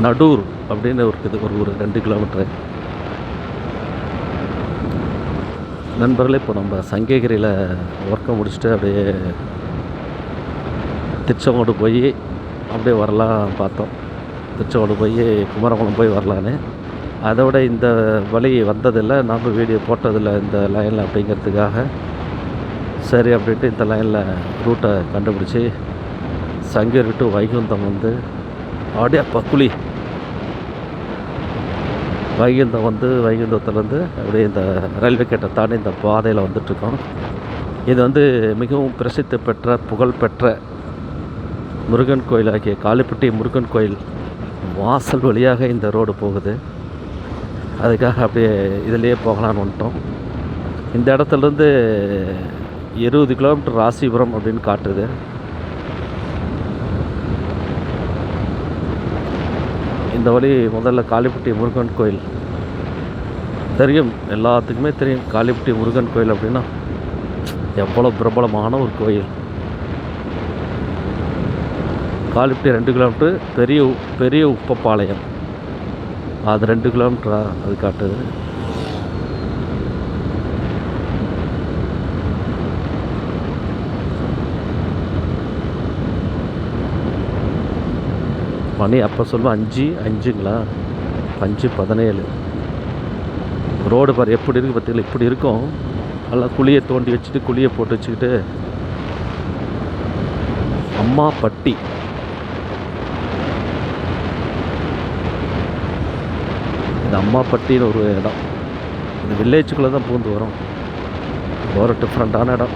நடூர் அப்படின்னு இருக்குது ஒரு ஊர் 2 கிலோமீட்டரு. நண்பர்களே, இப்போ நம்ம சங்ககிரியில் ஒர்க்கை முடிச்சுட்டு அப்படியே திருச்செங்கோடு போய் அப்படியே வரலாம் பார்த்தோம். திருச்செங்கோடு போய் குமரகுளம் போய் வரலான்னு. அதோட இந்த வழி வந்ததில்லை, நம்ம வீடியோ போட்டதில்லை இந்த லைனில் அப்படிங்கிறதுக்காக சரி அப்படின்ட்டு இந்த லைனில் ரூட்டை கண்டுபிடிச்சி சங்ககிரி டு வைகுந்தம் வந்து அப்படியே பக்குளி வைகுந்தம் வந்து வைகுந்தத்துலேருந்து அப்படியே இந்த ரயில்வே கேட்டை தாண்டி இந்த பாதையில் வந்துட்டுருக்கோம். இது வந்து மிகவும் பிரசித்தி பெற்ற புகழ்பெற்ற முருகன் கோயில் ஆகிய காளிப்பட்டி முருகன் கோயில் வாசல் வழியாக இந்த ரோடு போகுது. அதுக்காக அப்படியே இதிலேயே போகலான்னு வந்துட்டோம். இந்த இடத்துலேருந்து 20 கிலோமீட்டர் ராசிபுரம் அப்படின்னு காட்டுது. இந்த வழி முதல்ல காளிப்பட்டி முருகன் கோயில் தெரியும், எல்லாத்துக்குமே தெரியும். காளிப்பட்டி முருகன் கோயில் அப்படின்னா எவ்வளோ பிரபலமான ஒரு கோயில். காலிப்பட்டி 2 கிலோமீட்ரு. பெரிய உப்பப்பாளையம் அது 2 கிலோமீட்டரா அது காட்டுது. மணி அப்போ சொல்லுவோம் 5:05ங்களா, 5:17. ரோடு பாரு எப்படி இருக்குது பார்த்தீங்களா, இப்படி இருக்கும். நல்லா குழியை தோண்டி வச்சுட்டு குழியை போட்டு வச்சுக்கிட்டு. அம்மாப்பட்டி இது அம்மாப்பட்டின்னு ஒரு இடம். இந்த வில்லேஜுக்குள்ளே தான் பூந்து வரும். ஒரு டிஃப்ரெண்ட்டான இடம்.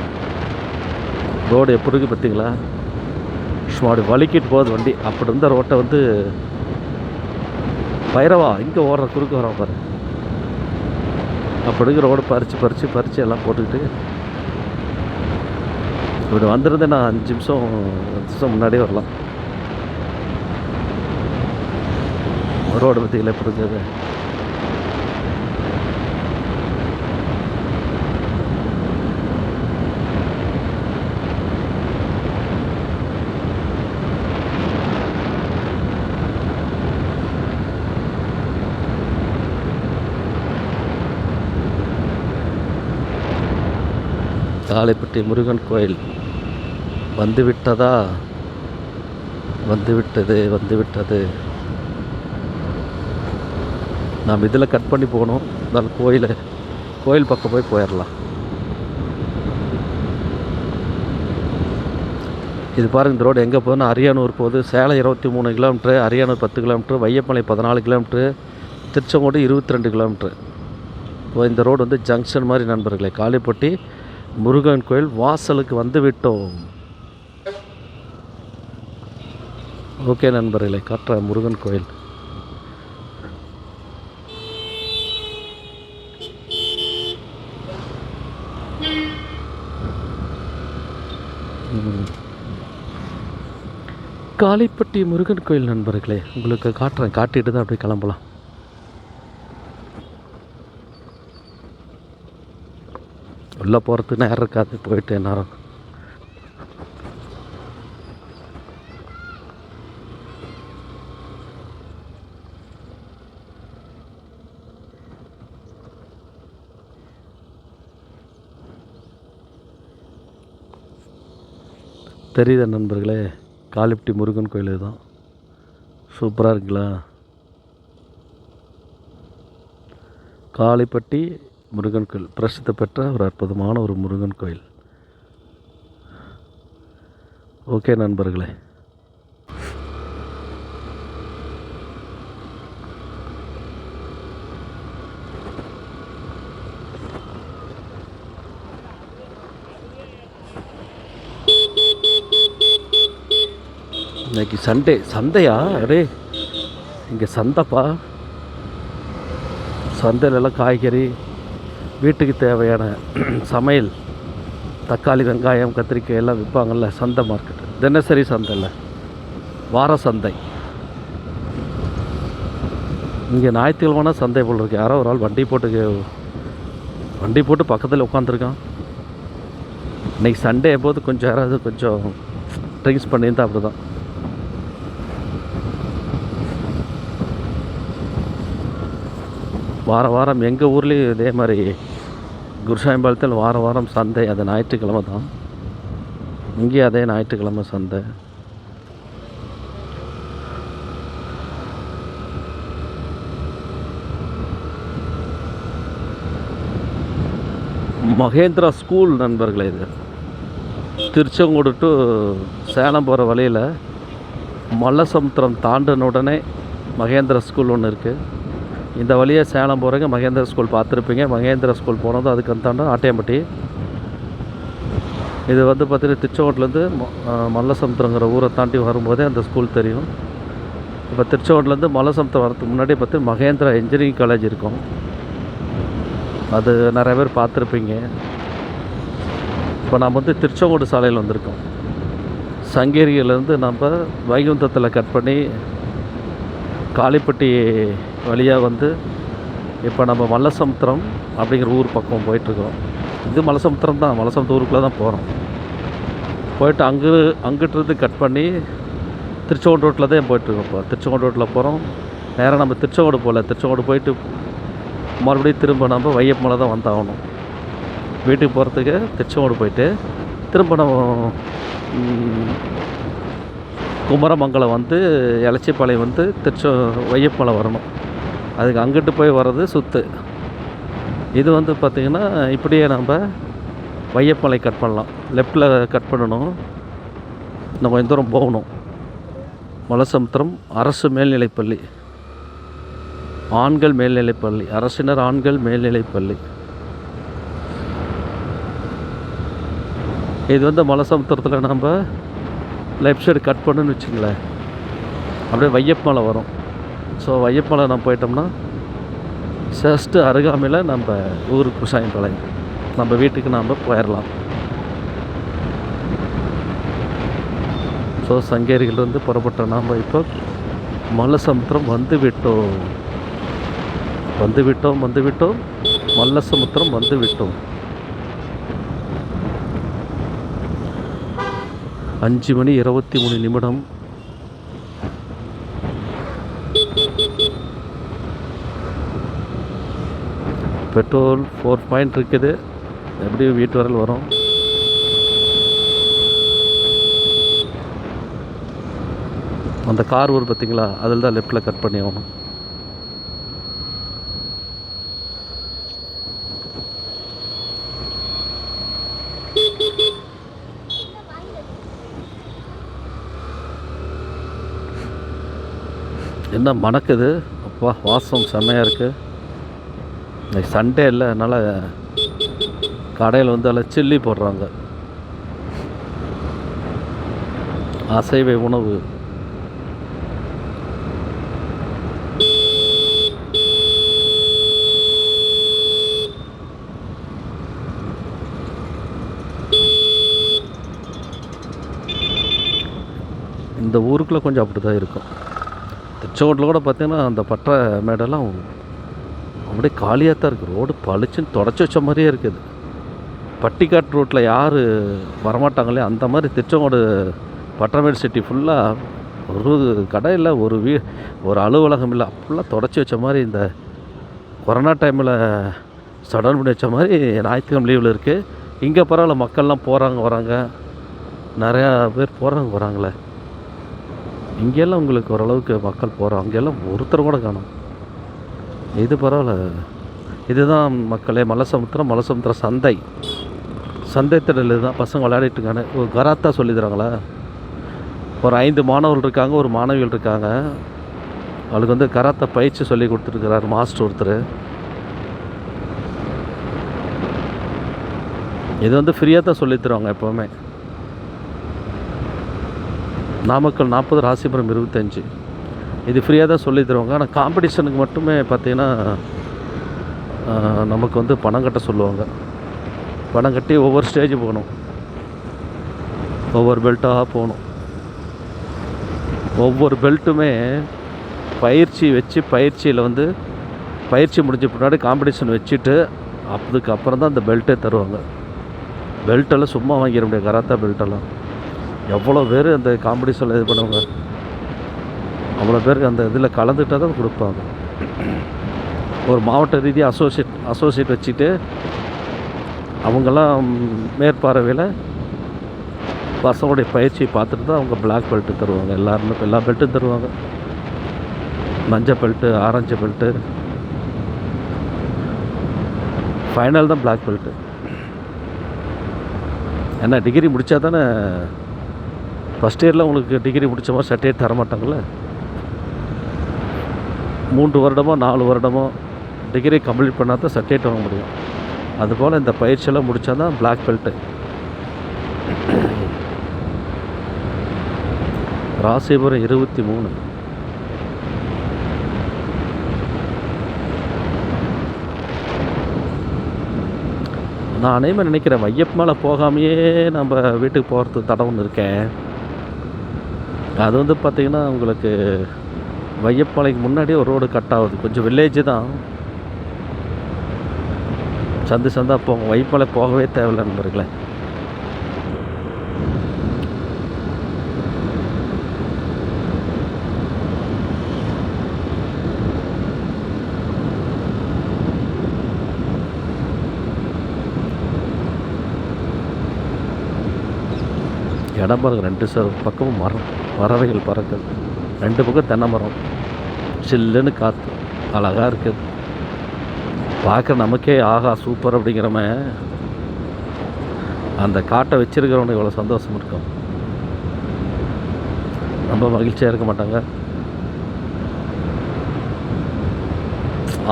ரோடு எப்படி இருக்குது பார்த்தீங்களா, சும்மா வலிக்கிட்டு போகுது வண்டி. அப்படி இருந்த ரோட்டை வந்து பைரவா இங்கே ஓடுற குறுக்கு வரோம் பாரு, அப்படிங்கிற ரோடு பறித்து எல்லாம் போட்டுக்கிட்டு இப்படி வந்துருந்தேன். நான் 5 நிமிஷம் முன்னாடியே வரலாம். ரோடு பற்றியில் எப்படி இருக்குது. காளிப்பட்டி முருகன் கோயில் வந்துவிட்டதா, வந்துவிட்டது. நாம் இதில் கட் பண்ணி போகணும். இருந்தாலும் கோயில் பக்கம் போயிடலாம். இது பாருங்கள், இந்த ரோடு எங்கே போகுதுன்னா அரியானூர் போகுது. Salem 23 kilometre, Ariyanur 10 kilometre, Vaiyappamalai 14 kilometre, Tiruchengode 22 kilometre. இப்போ இந்த ரோடு வந்து ஜங்ஷன் மாதிரி நண்பர்களே. காளிப்பட்டி முருகன் கோயில் வாசலுக்கு வந்து விட்டோம். ஓகே நண்பர்களே, காட்டுறேன் முருகன் கோயில். காளிப்பட்டி முருகன் கோயில் நண்பர்களே, உங்களுக்கு காட்டுறேன். காட்டிட்டு தான் அப்படியே கிளம்பலாம். உள்ளே போகிறதுக்கு நேரம் இருக்காது, போயிட்டு நேரம். தெரியுதா நண்பர்களே, காளிப்பட்டி முருகன் கோயில் தான். சூப்பராக இருக்குங்களா. காளிப்பட்டி முருகன் கோயில் பிரசித்தி பெற்ற ஒரு அற்புதமான ஒரு முருகன் கோயில். ஓகே நண்பர்களே, இன்னைக்கு சந்தையா? அடே இங்கே சந்தைப்பா. சந்தையிலலாம் காய்கறி, வீட்டுக்கு தேவையான சமையல், தக்காளி, வெங்காயம், கத்திரிக்காய் எல்லாம் விற்பாங்கள்ல. சந்தை மார்க்கெட்டு, தினசரி சந்தை இல்லை, வார சந்தை. இங்கே ஞாயிற்றுக்கிழமைனா சந்தை போல் இருக்கு. யாரோ ஒரு ஆள் வண்டி போட்டு பக்கத்தில் உட்காந்துருக்கான். இன்றைக்கி சண்டே போது கொஞ்சம் யாராவது கொஞ்சம் ட்ரிங்க்ஸ் பண்ணியிருந்தா அப்படி தான். வாரம் எங்கள் ஊர்லேயும் இதே மாதிரி குருசாமிபாளையத்தில் வாரம் சந்தை. அது ஞாயிற்றுக்கிழமை தான். இங்கேயும் அதே ஞாயிற்றுக்கிழமை சந்தை. மகேந்திரா ஸ்கூல் நண்பர்களே, இது திருச்செங்கோடு டு சேலம் போகிற வழியில் மல்லசமுத்திரம் தாண்டின உடனே மகேந்திரா ஸ்கூல் ஒன்று இருக்குது. இந்த வழியாக சேலம் போகிறவங்க மகேந்திரா ஸ்கூல் பார்த்துருப்பீங்க. மகேந்திரா ஸ்கூல் போனதும் அதுக்கு அந்தாண்ட ஆட்டையம்பட்டி. இது வந்து பார்த்திங்கன்னா திருச்செங்கோட்லேருந்து மல்லசமுத்திரங்கிற ஊரை தாண்டி வரும்போதே அந்த ஸ்கூல் தெரியும். இப்போ திருச்செங்கோட்லேருந்து மல்லசமுத்திரம் வரதுக்கு முன்னாடி பார்த்திங்கன்னா மகேந்திரா இன்ஜினியரிங் காலேஜ் இருக்கும். அது நிறைய பேர் பார்த்துருப்பீங்க. இப்போ நம்ம வந்து திருச்செங்கோடு சாலையில் வந்திருக்கோம். சங்கேரியிலேருந்து நம்ம வைகுந்தத்தில் கட் பண்ணி காளிப்பட்டி வழியாக வந்து இப்போ நம்ம மல்லசமுத்திரம் அப்படிங்கிற ஊர் பக்கம் போயிட்டுருக்கோம். இது மல்லசமுத்திரம் தான், மல்லசமுத்திரம் ஊருக்குள்ளே தான் போகிறோம். போயிட்டு அங்கிட்டிருந்து கட் பண்ணி திருச்செங்கோடு ரோட்டில் தான் போயிட்டுருக்கோம். இப்போ திருச்செங்கோடு ரோட்டில் போகிறோம். நேராக நம்ம திருச்செங்கோடு போகல, திருச்செங்கோடு போயிட்டு மறுபடியும் திரும்ப நம்ம வையப்பமலை தான் வந்தாகணும். வீட்டுக்கு போகிறதுக்கு திருச்செங்கோடு போயிட்டு திரும்ப நம்ம குமரமங்கலம் வந்து எலச்சிப்பாளையம் வந்து வையப்பமலை வரணும். அதுக்கு அங்கிட்டு போய் வர்றது சுற்று. இது வந்து பார்த்திங்கன்னா இப்படியே நம்ம வையப்பமலை கட் பண்ணலாம். லெஃப்டில் கட் பண்ணணும். இன்னும் கொஞ்சம் தூரம் போகணும். மலசமுத்திரம் அரசு மேல்நிலைப்பள்ளி, ஆண்கள் மேல்நிலைப்பள்ளி, அரசினர் ஆண்கள் மேல்நிலைப்பள்ளி. இது வந்து மலசமுத்திரத்தில் நம்ம லெஃப்ட் சைடு கட் பண்ணுன்னு வச்சுங்களேன், அப்படியே வையப்பமலை வரும். ஸோ வையப்பமலை நம்ம போயிட்டோம்னா ஜஸ்ட்டு அருகாமையில் நம்ம ஊருக்கு குசாயம்பாளையம், நம்ம வீட்டுக்கு நாம் போயிடலாம். ஸோ சங்கேரியிலிருந்து புறப்பட்ட நாம் இப்போ மல்லசமுத்திரம் வந்துவிட்டோம். மல்லசமுத்திரம் வந்துவிட்டோம். 5:23. பெட்ரோல் 4 பாயிண்ட் இருக்குது. எப்படியும் வீட்டு வரல் வரும். அந்த கார் வரும் பார்த்திங்களா, அதில் தான் லெஃப்டில் கட் பண்ணி ஆகணும். என்ன மணக்குது அப்பா, வாசம் செம்மையாக இருக்குது. இன்னைக்கு சண்டே இல்லை, அதனால் கடையில் வந்து அதில் சில்லி போடுறாங்க. அசைவ உணவு. இந்த ஊருக்குள்ளே கொஞ்சம் அப்படி தான் இருக்கும். திருச்செங்கோட்டில் கூட பார்த்திங்கன்னா அந்த பட்டை மேடெல்லாம் அப்படியே காலியாக தான் இருக்குது. ரோடு பளிச்சுன்னு தொடச்சி வச்ச மாதிரியே இருக்குது. பட்டிக்காட்டு ரோட்டில் யார் வரமாட்டாங்களே அந்த மாதிரி திருச்செங்கோடு பட்டமேடு சிட்டி ஃபுல்லாக ஒரு கடை இல்லை, ஒரு அலுவலகம் இல்லை, ஃபுல்லாக தொடச்சி வச்ச மாதிரி. இந்த கொரோனா டைமில் சடன் பண்ணி வச்ச மாதிரி ஞாயிற்றுக்கிழமை லீவில் இருக்குது. இங்கே பரவாயில்ல, மக்கள்லாம் போகிறாங்க வராங்க, நிறையா பேர் போகிறாங்க வராங்களே. இங்கெல்லாம் உங்களுக்கு ஓரளவுக்கு மக்கள் போகிறோம், அங்கெல்லாம் ஒருத்தர் கூட காணும். இது பரவாயில்ல. இதுதான் மக்களே மலசமுத்திரம் சந்தை திடல். இதுதான் பசங்க விளையாடிட்டுருக்காங்க. ஒரு கராத்தா சொல்லி தராங்களா. ஒரு 5 மாணவர்கள் இருக்காங்க, ஒரு மாணவிகள் இருக்காங்க. அவளுக்கு வந்து கராத்தா பயிற்சி சொல்லி கொடுத்துருக்கிறார் மாஸ்டர் ஒருத்தர். இது வந்து ஃப்ரீயாக தான் சொல்லி தருவாங்க எப்போவுமே. நாமக்கல் 40, ராசிபுரம் 25. இது ஃப்ரீயாக தான் சொல்லி தருவாங்க. ஆனால் காம்படிஷனுக்கு மட்டுமே பார்த்திங்கன்னா நமக்கு வந்து பணம் கட்ட சொல்லுவாங்க. பணம் கட்டி ஒவ்வொரு ஸ்டேஜ் போகணும், ஒவ்வொரு பெல்ட்டாக போகணும். ஒவ்வொரு பெல்ட்டுமே பயிற்சியில் வந்து பயிற்சி முடிஞ்ச பின்னாடி காம்படிஷன் வச்சுட்டு அதுக்கப்புறம் தான் அந்த பெல்ட்டே தருவாங்க. பெல்ட்டெல்லாம் சும்மா வாங்கிட முடியாது. கராத்தா பெல்ட்டெல்லாம் எவ்வளோ பேர் அந்த காம்படிஷனில் இது பண்ணுவாங்க, அவ்வளோ பேருக்கு அந்த இதில் கலந்துட்டால் தான் கொடுப்பாங்க. ஒரு மாவட்ட ரீதியாக அசோசியேட் வச்சுட்டு அவங்கெல்லாம் மேற்பார்வையில் பசங்களுடைய பயிற்சியை பார்த்துட்டு தான் அவங்க பிளாக் பெல்ட்டு தருவாங்க. எல்லா பெல்ட்டும் தருவாங்க. மஞ்சள் பெல்ட்டு, ஆரஞ்சு பெல்ட்டு, ஃபைனல் தான் பிளாக் பெல்ட்டு. ஏன்னா டிகிரி முடித்தா தானே, ஃபஸ்ட் இயரில் உங்களுக்கு டிகிரி முடித்த மாதிரி சர்டிஃபிகேட் தரமாட்டாங்களே. 3 வருடமோ 4 வருடமோ டிகிரி கம்ப்ளீட் பண்ணால் தான் சர்டிஃபிகேட் வாங்க முடியும். அதுபோல் இந்த பயிற்சியெல்லாம் முடித்தா தான் பிளாக் பெல்ட்டு. ராசிபுரம் 23. நான் அதே மாதிரி நினைக்கிறேன், வையப்பமலை போகாமையே நம்ம வீட்டுக்கு போகிறதுக்கு தடை ஒன்று இருக்கேன். அது வந்து பார்த்திங்கன்னா உங்களுக்கு வையப்பமலைக்கு முன்னாடியே ஒரு ரோடு கட் ஆகுது. கொஞ்சம் வில்லேஜ் தான், சந்தா போங்க. வையப்பமலை போகவே தேவையில்லை நண்பர்களே. இடம் பாருங்க, 2 பக்கமும் மரம், பறவைகள் பறக்குது. 2 பக்கம் தென்னை மரம், சில்லுன்னு காற்று, அழகாக இருக்குது. பார்க்குற நமக்கே ஆஹா சூப்பர் அப்படிங்கிறம, அந்த காட்டை வச்சிருக்கிறவனுக்கு எவ்வளோ சந்தோஷம் இருக்கும். ரொம்ப மகிழ்ச்சியாக இருக்க மாட்டாங்க?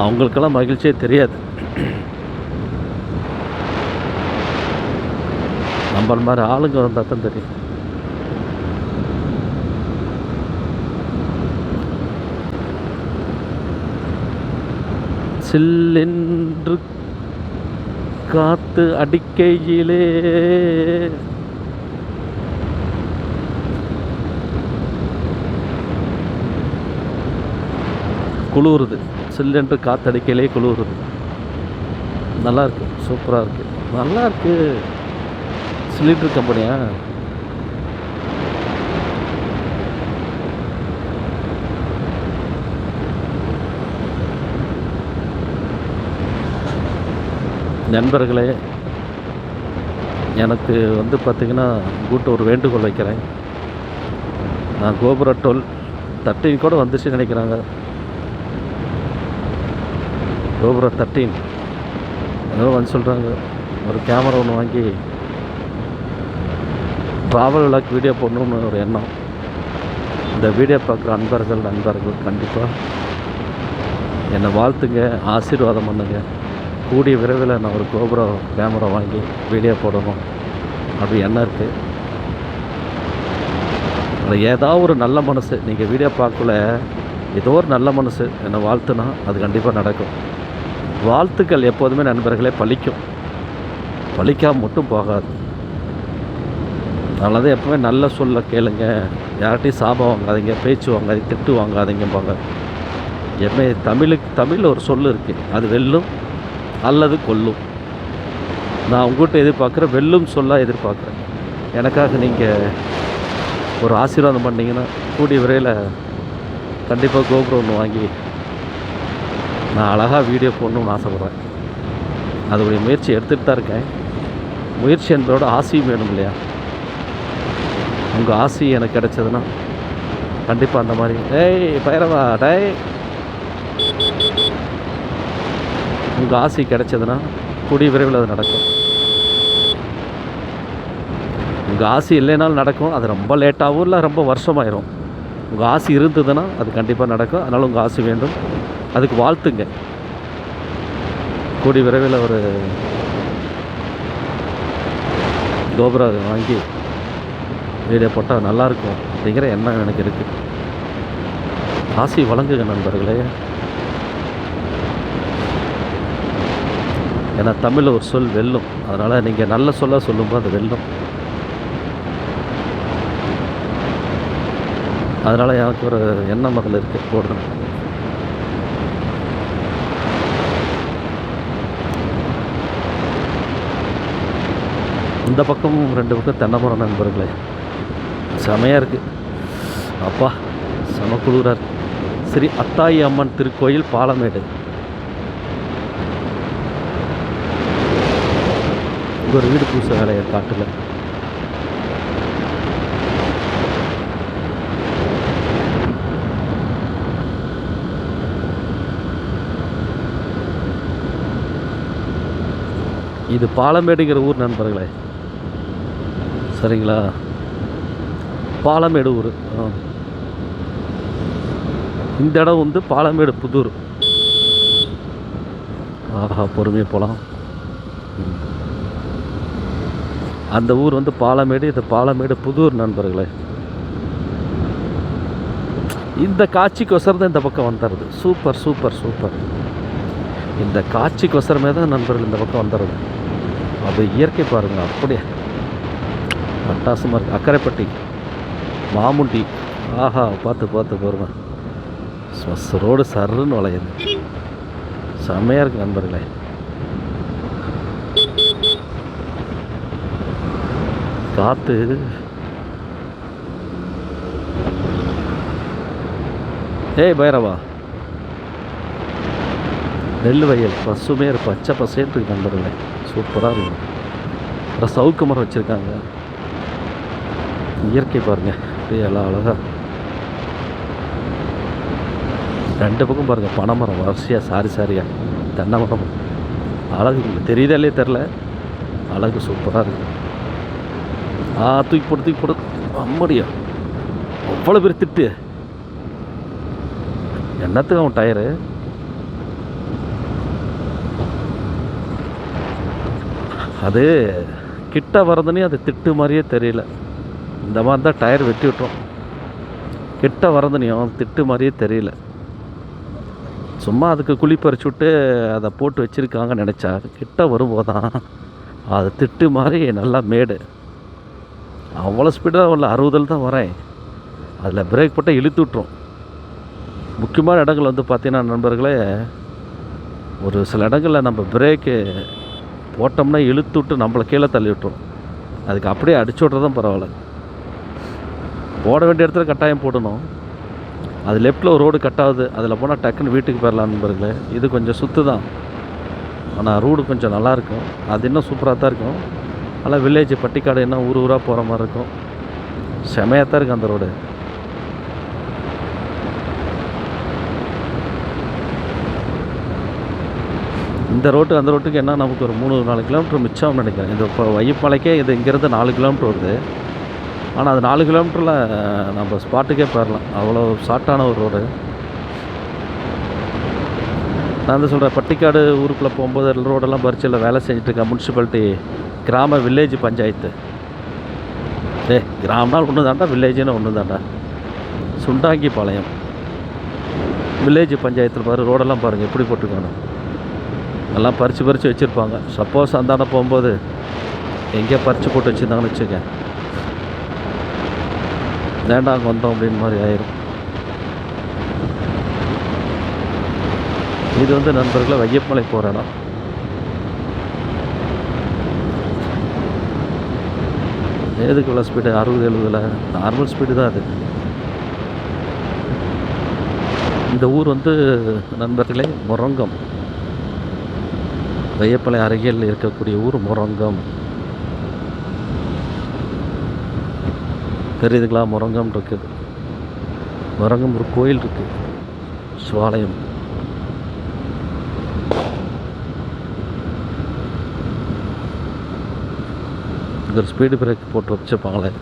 அவங்களுக்கெல்லாம் மகிழ்ச்சியே தெரியாது. நம்மள மாதிரி ஆளுங்க வந்தால் தான் தெரியும். சில்லென்று காத்து அடிக்கையிலே குளிருது. சில்லென்று காத்தடிக்கையிலே குளிருது. நல்லா இருக்கு, சூப்பராக இருக்கு, நல்லா இருக்கு. சிலிண்டர் கம்பெனியா? நண்பர்களே, எனக்கு வந்து பார்த்திங்கன்னா உங்கள்கிட்ட ஒரு வேண்டுகோள் வைக்கிறேன். நான் கோபுர டோல் 13 கூட வந்துச்சுன்னு நினைக்கிறாங்க. கோபுர 13 ஏதோ வந்து சொல்கிறாங்க. ஒரு கேமரா ஒன்று வாங்கி ட்ராவல் விளாக் வீடியோ போடணுன்னு ஒரு எண்ணம். இந்த வீடியோ பார்க்குற நண்பர்கள் கண்டிப்பாக என்னை வாழ்த்துங்க, ஆசீர்வாதம் பண்ணுங்க. கூடிய விரைவில் நான் ஒரு கோபுர கேமரா வாங்கி வீடியோ போடணும் அப்படி எண்ணம் இருக்குது. அதில் ஏதாவது ஒரு நல்ல மனசு, நீங்கள் வீடியோ பார்க்கல ஏதோ ஒரு நல்ல மனசு என்னை வாழ்த்துனா அது கண்டிப்பாக நடக்கும். வாழ்த்துக்கள் எப்போதுமே நண்பர்களே பலிக்கும், பலிக்காமல் மட்டும் போகாது. அதனால தான் எப்போவுமே நல்ல சொல்ல கேளுங்க, யார்கிட்டையும் சாபம் வாங்காதீங்க, பேச்சு வாங்காதீங்க, திட்டு வாங்காதீங்கம்பாங்க. எப்பவுமே தமிழில் ஒரு சொல் இருக்குது, அது வெல்லும் அல்லது கொல்லும். நான் உங்கள்கிட்ட எதிர்பார்க்குறேன், வெல்லும் சொல்ல எதிர்பார்க்குறேன். எனக்காக நீங்கள் ஒரு ஆசீர்வாதம் பண்ணிங்கன்னா கூடிய விரைவில் கண்டிப்பாக கோபுரம் ஒன்று வாங்கி நான் அழகாக வீடியோ போடணும்னு ஆசைப்பட்றேன். அதோடைய முயற்சி எடுத்துகிட்டு தான் இருக்கேன். முயற்சி என்பதோட ஆசையும் வேணும் இல்லையா? உங்கள் ஆசை எனக்கு கிடச்சதுன்னா கண்டிப்பாக அந்த மாதிரி பயிரவா உங்கள் ஆசை கிடைச்சதுன்னா கூடிய விரைவில் அது நடக்கும். உங்கள் ஆசை இல்லைனாலும் நடக்கும். அது ரொம்ப லேட்டாகவும் இல்லை, ரொம்ப வருஷமாயிரும். உங்கள் ஆசை இருந்ததுன்னா அது கண்டிப்பாக நடக்கும். அதனால் உங்கள் ஆசை வேண்டும், அதுக்கு வாழ்த்துங்க. கூடிய விரைவில் ஒரு கோபுரம் வாங்கி வீடியோ போட்டால் நல்லாயிருக்கும் அப்படிங்கிற எண்ணம் எனக்கு இருக்குது. ஆசை வழங்குங்க நண்பர்களே. ஏன்னா தமிழில் ஒரு சொல் வெல்லும். அதனால் நீங்கள் நல்ல சொல்லும்போது அது வெல்லும். அதனால் எனக்கு ஒரு எண்ணம் அதில் இருக்குது, போடணும். இந்த பக்கமும் 2 பக்கம் தென்னை மரம் நண்பர்களே, செமையாக இருக்குது. அப்பா செம குளிராக இருக்குது. ஸ்ரீ அத்தாயி அம்மன் திருக்கோயில் பாலமேடு. இங்கே ஒரு வீடு பூச வேலையை காட்டில். இது பாலமேடுங்கிற ஊர் நண்பர்களே, சரிங்களா? பாலமேடு ஊர். இந்த இடம் வந்து பாலமேடு புதூர். ஆஹா, பொறுமையாக போகலாம். அந்த ஊர் வந்து பாலமேடு, இது பாலமேடு புதூர் நண்பர்களே. இந்த காட்சிக்கொசரம் தான் இந்த பக்கம் வந்துடுறது. Super super super. இந்த காட்சிக்கொசரமே தான் நண்பர்கள் இந்த பக்கம் வந்துடுறது. அது இயற்கை பாருங்கள், அப்படியே பட்டாசமாக இருக்குது. அக்கரைப்பட்டி மாமுண்டி. ஆஹா, பார்த்து பாருங்க, ரோடு சருன்னு வளையுது. செம்மையாக இருக்குது நண்பர்களே. காற்று பைரவா. நெல் வயல் பசுமையாக பச்சை பசேன்னு இருக்கு நண்பர்களே, சூப்பராக இருக்கும். அப்புறம் சவுக்கு மரம் வச்சுருக்காங்க. இயற்கை பாருங்கள், அப்படியே எல்லாம் அழகாக. 2 பக்கம் பாருங்கள் பனைமரம் வரிசையாக சாரியாக, தென்னை மரம். அழகு தெரியுதா இல்லையே தெரில, அழகு சூப்பராக இருக்குது. தூக்கி போடு அம்மடியா, அவ்வளோ பேர் திட்டு. என்னத்துக்கு அவன் டயரு? அது கிட்ட வரதுனே அது திட்டு மாதிரியே தெரியல. இந்த மாதிரி தான் டயர் வெட்டி விட்டோம். கிட்ட வரதுனையும் திட்டு மாதிரியே தெரியல. சும்மா அதுக்கு குழி பறிச்சு விட்டு அதை போட்டு வச்சுருக்காங்கன்னு நினச்சா, கிட்ட வரும்போதான் அது திட்டு மாதிரி நல்லா மேடு. அவ்வளோ ஸ்பீடாக வரல, 60 தான் வரேன். அதில் பிரேக் போட்டால் இழுத்து விட்ரும். முக்கியமான இடங்கள் வந்து பார்த்திங்கன்னா நண்பர்களே, ஒரு சில இடங்களில் நம்ம பிரேக்கு போட்டோம்னா இழுத்து விட்டு நம்மளை கீழே தள்ளி விட்டுரும். அதுக்கு அப்படியே அடிச்சு விட்றதும் பரவாயில்ல. போட வேண்டிய இடத்துல கட்டாயம் போடணும். அது லெஃப்ட்டில் ஒரு ரோடு கட்டாகுது, அதில் போனால் டக்குன்னு வீட்டுக்கு போயிடலாம் நண்பர்களே. இது கொஞ்சம் சுற்று தான், ஆனால் ரோடு கொஞ்சம் நல்லாயிருக்கும். அது இன்னும் சூப்பராக தான் இருக்கும். நல்லா வில்லேஜ் பட்டிக்காடு இன்னும் ஊராக போகிற மாதிரி இருக்கும். செமையாக தான் இருக்குது அந்த ரோடு. இந்த ரோட்டு அந்த ரோட்டுக்கு என்ன நமக்கு ஒரு 3-4 கிலோமீட்டர் மிச்சம்னு நினைக்கிறேன். இந்த இப்போ வையப்பாளைக்கே இது இங்கேருந்து 4 கிலோமீட்டர் வருது. ஆனால் அது 4 கிலோமீட்டரில் நம்ம ஸ்பாட்டுக்கே போயிடலாம். அவ்வளோ ஷார்ட்டான ஒரு ரோடு. நான் வந்து சொல்கிறேன், பட்டிக்காடு ஊருக்குள்ளே போகும்போது ரோடெல்லாம் பரிச்சில் வேலை செஞ்சுட்ருக்கேன். முனிசிபாலிட்டி கிராம வில்லேஜ் பஞ்சாயத்து. கிராமம்னா ஒன்று தாண்டா, வில்லேஜுன்னு ஒன்று தாண்டா. சுண்டாங்கி பாளையம் வில்லேஜ் பஞ்சாயத்தில் பாரு, ரோடெல்லாம் பாருங்கள் எப்படி போட்டிருக்காங்க. எல்லாம் பறித்து வச்சுருப்பாங்க. சப்போஸ் அந்தாண்ட போகும்போது எங்கேயோ பறித்து போட்டு வச்சுருந்தாங்கன்னு வச்சுக்க, வேண்டாம் அங்கே வந்தோம் அப்படின்னு மாதிரி ஆயிரும். இது வந்து நண்பர்களை வையப்பமலை போகிற இடம். எதுக்கு இவ்வளோ ஸ்பீடு? 60-70 நார்மல் ஸ்பீடு தான் அது. இந்த ஊர் வந்து நண்பர்களே முரங்கம். வையப்பமலை அருகில் இருக்கக்கூடிய ஊர் முரங்கம். தெரியுதுங்களா? முரங்கம் இருக்குது. முரங்கம் ஒரு கோயில் இருக்குது, சிவாலயம். இங்கே ஒரு ஸ்பீடு பிரேக் போட்டு வச்சுப்பாங்களே.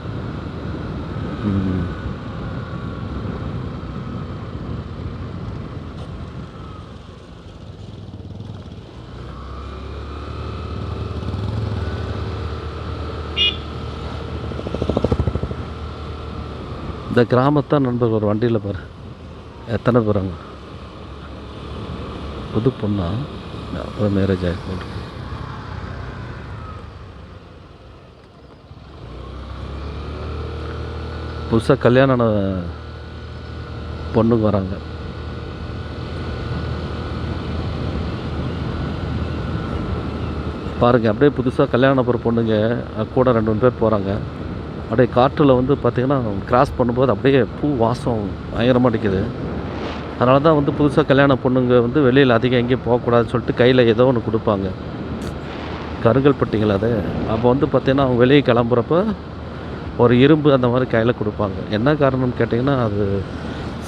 இந்த கிராமத்தான் நண்பர்கள் ஒரு வண்டியில் பாரு எத்தனை பேராங்க. புது பொண்ணா அப்புறம் மேரேஜ் ஆகிருக்கு. புதுசாக கல்யாணம் பொண்ணுங்க வராங்க. பாருங்கள், அப்படியே புதுசாக கல்யாணம் போகிற பொண்ணுங்க கூட 2-3 பேர் போகிறாங்க. அப்படியே காற்றில் வந்து பார்த்திங்கன்னா கிராஸ் பண்ணும்போது அப்படியே பூ வாசம் பயங்கரமாக அடிக்குது. அதனால தான் வந்து புதுசாக கல்யாண பொண்ணுங்க வந்து வெளியில் அதிகம் எங்கேயும் போகக்கூடாதுன்னு சொல்லிட்டு கையில் ஏதோ ஒன்று கொடுப்பாங்க, கருங்கல் பட்டிகள். அது அப்போ வந்து பார்த்திங்கன்னா அவங்க வெளியே கிளம்புறப்ப ஒரு இரும்பு அந்த மாதிரி கையில் கொடுப்பாங்க. என்ன காரணம்னு கேட்டிங்கன்னா, அது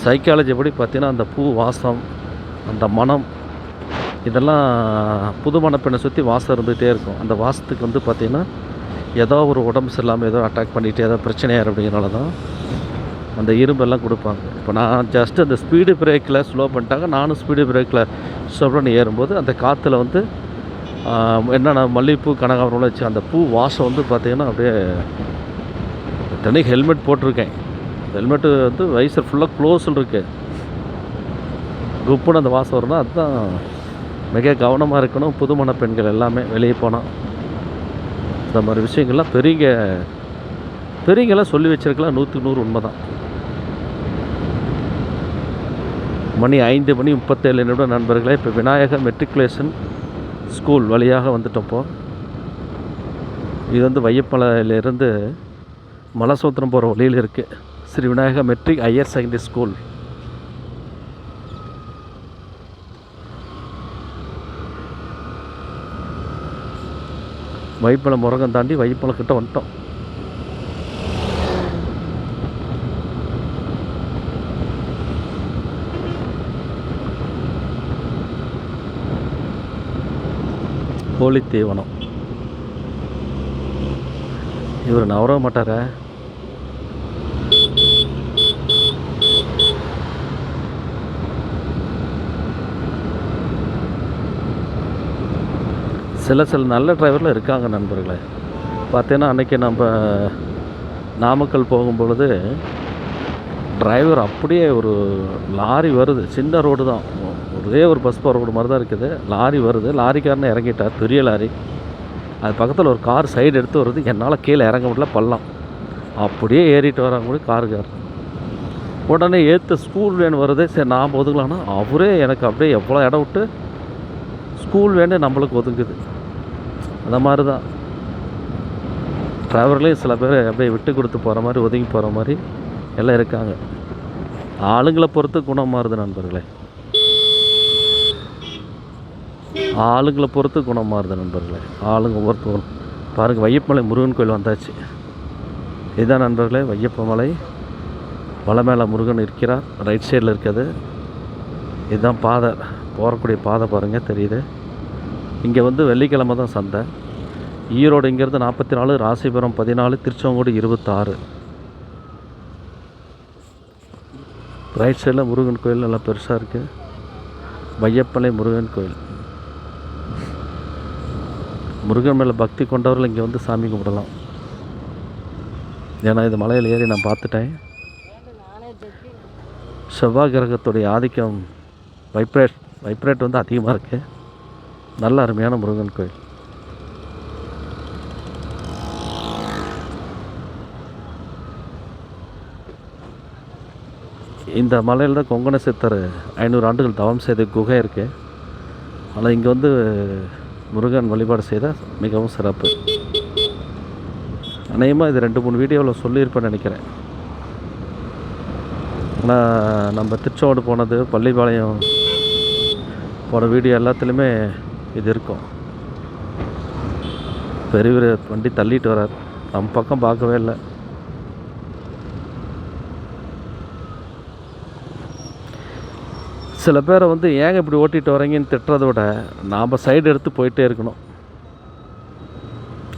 சைக்காலஜி படி பார்த்திங்கன்னா அந்த பூ வாசம், அந்த மனம், இதெல்லாம் புது மணப்பெண்ணை சுற்றி வாசம் இருந்துகிட்டே இருக்கும். அந்த வாசத்துக்கு வந்து பார்த்திங்கன்னா ஏதோ ஒரு உடம்பு சரியில்லாமல் ஏதோ அட்டாக் பண்ணிவிட்டு ஏதோ பிரச்சனையாக அப்படிங்கிறனால தான் அந்த இரும்பெல்லாம் கொடுப்பாங்க. இப்போ நான் ஜஸ்ட்டு அந்த ஸ்பீடு பிரேக்கில் ஸ்லோ பண்ணிட்டாங்க, நானும் ஸ்பீடு பிரேக்கில் ஸ்லோ பண்ணி ஏறும்போது அந்த காற்றுல வந்து என்னென்ன மல்லிகைப்பூ கனகாம்பரம் வச்சு அந்த பூ வாசம் வந்து பார்த்திங்கன்னா அப்படியே. தனிக்கு ஹெல்மெட் போட்டிருக்கேன். ஹெல்மெட்டு வந்து வைசர் ஃபுல்லாக க்ளோஸில் இருக்குது. குப்புன்னு அந்த வாசம் வரும்னா அதுதான் மிக கவனமாக இருக்கணும் புதுமண பெண்கள் எல்லாமே வெளியே போனால். இந்த மாதிரி விஷயங்கள்லாம் பெரியங்கெல்லாம் சொல்லி வச்சிருக்கலாம். 100க்கு 100 உண்மை தான். மணி 5:37 நண்பர்களே. இப்போ விநாயகர் மெட்ரிகுலேஷன் ஸ்கூல் வழியாக வந்துட்டப்போ, இது வந்து வையப்பமலையிலேருந்து மலசமுத்திரம் போகிற வழியில் இருக்குது. Sri Vinayagar matric higher secondary school. Vaiyappamalai முரங்கம் தாண்டி வையப்பமலை கிட்ட வந்துட்டோம். கோழி தீவனம். இவர் நவர மாட்டார. சில நல்ல டிரைவரில் இருக்காங்க நண்பர்களே. பார்த்தீங்கன்னா அன்றைக்கி நம்ம நாமக்கல் போகும்பொழுது டிரைவர் அப்படியே ஒரு லாரி வருது, சின்ன ரோடு தான், ஒரே ஒரு பஸ் போகிற ரோடு மாதிரி தான் இருக்குது. லாரி வருது, லாரிக்காரனை இறங்கிட்டார், பெரிய லாரி. அது பக்கத்தில் ஒரு கார் சைடு எடுத்து வருது, என்னால் கீழே இறங்க முடியல, பள்ளம். அப்படியே ஏறிட்டு வராங்க கூட காருக்கார். உடனே ஏற்ற ஸ்கூல் வேன் வருது, சரி நாம் ஒதுங்கலான்னா அவரே எனக்கு அப்படியே எவ்வளோ இடம் விட்டு ஸ்கூல் வேனு நம்மளுக்கு ஒதுங்குது. அந்த மாதிரி தான் டிரைவர்லேயும் சில பேர் அப்படியே விட்டு கொடுத்து போகிற மாதிரி, ஒதுங்கி போகிற மாதிரி எல்லாம் இருக்காங்க. ஆளுங்களை பொறுத்து குணம் மாறுது நண்பர்களே. ஆளுங்களை பொறுத்து குணம் மாறுது நண்பர்களே. ஆளுங்க பொறுத்து பாருங்கள். வையப்பமலை முருகன் கோயில் வந்தாச்சு. இதுதான் நண்பர்களே வையப்பமலை. மலை மேலே முருகன் இருக்கிறார். ரைட் சைடில் இருக்கிறது இதுதான் பாதை, போகக்கூடிய பாதை பாருங்கள், தெரியுது. இங்கே வந்து வெள்ளிக்கிழமை தான் சந்தை. ஈரோடு இங்கேருந்து 44, ராசிபுரம் 14, திருச்செங்கோடு 26. ரைட் சைடில் முருகன் கோயில் நல்லா பெருசாக இருக்குது. வையப்பமலை முருகன் கோயில். முருகன் மேலே பக்தி கொண்டவர்கள் இங்கே வந்து சாமி கும்பிடலாம். ஏன்னா இது மலையில் ஏறி நான் பார்த்துட்டேன். செவ்வாய் கிரகத்துடைய ஆதிக்கம் வைப்ரேட் வந்து அதிகமாக இருக்குது. நல்ல அருமையான முருகன் கோயில். இந்த மலையில் தான் கொங்கண சித்தர் 500 ஆண்டுகள் தவம் செய்த குகை இருக்குது. ஆனால் இங்கே வந்து முருகன் வழிபாடு செய்த மிகவும் சிறப்பு. அநேகமாக இது 2-3 வீடியோவில் சொல்லியிருப்பேன்னு நினைக்கிறேன். ஆனால் நம்ம திருச்செங்கோடு போனது, பள்ளிப்பாளையம் போன வீடியோ எல்லாத்துலேயுமே இது இருக்கும். பெரிய வண்டி தள்ளிட்டு வரார், நம்ம பக்கம் பார்க்கவே இல்லை. சில பேரை வந்து ஏங்க இப்படி ஓட்டிகிட்டு வரீங்கன்னு திட்டுறதை விட நாம் சைடு எடுத்து போயிட்டே இருக்கணும்.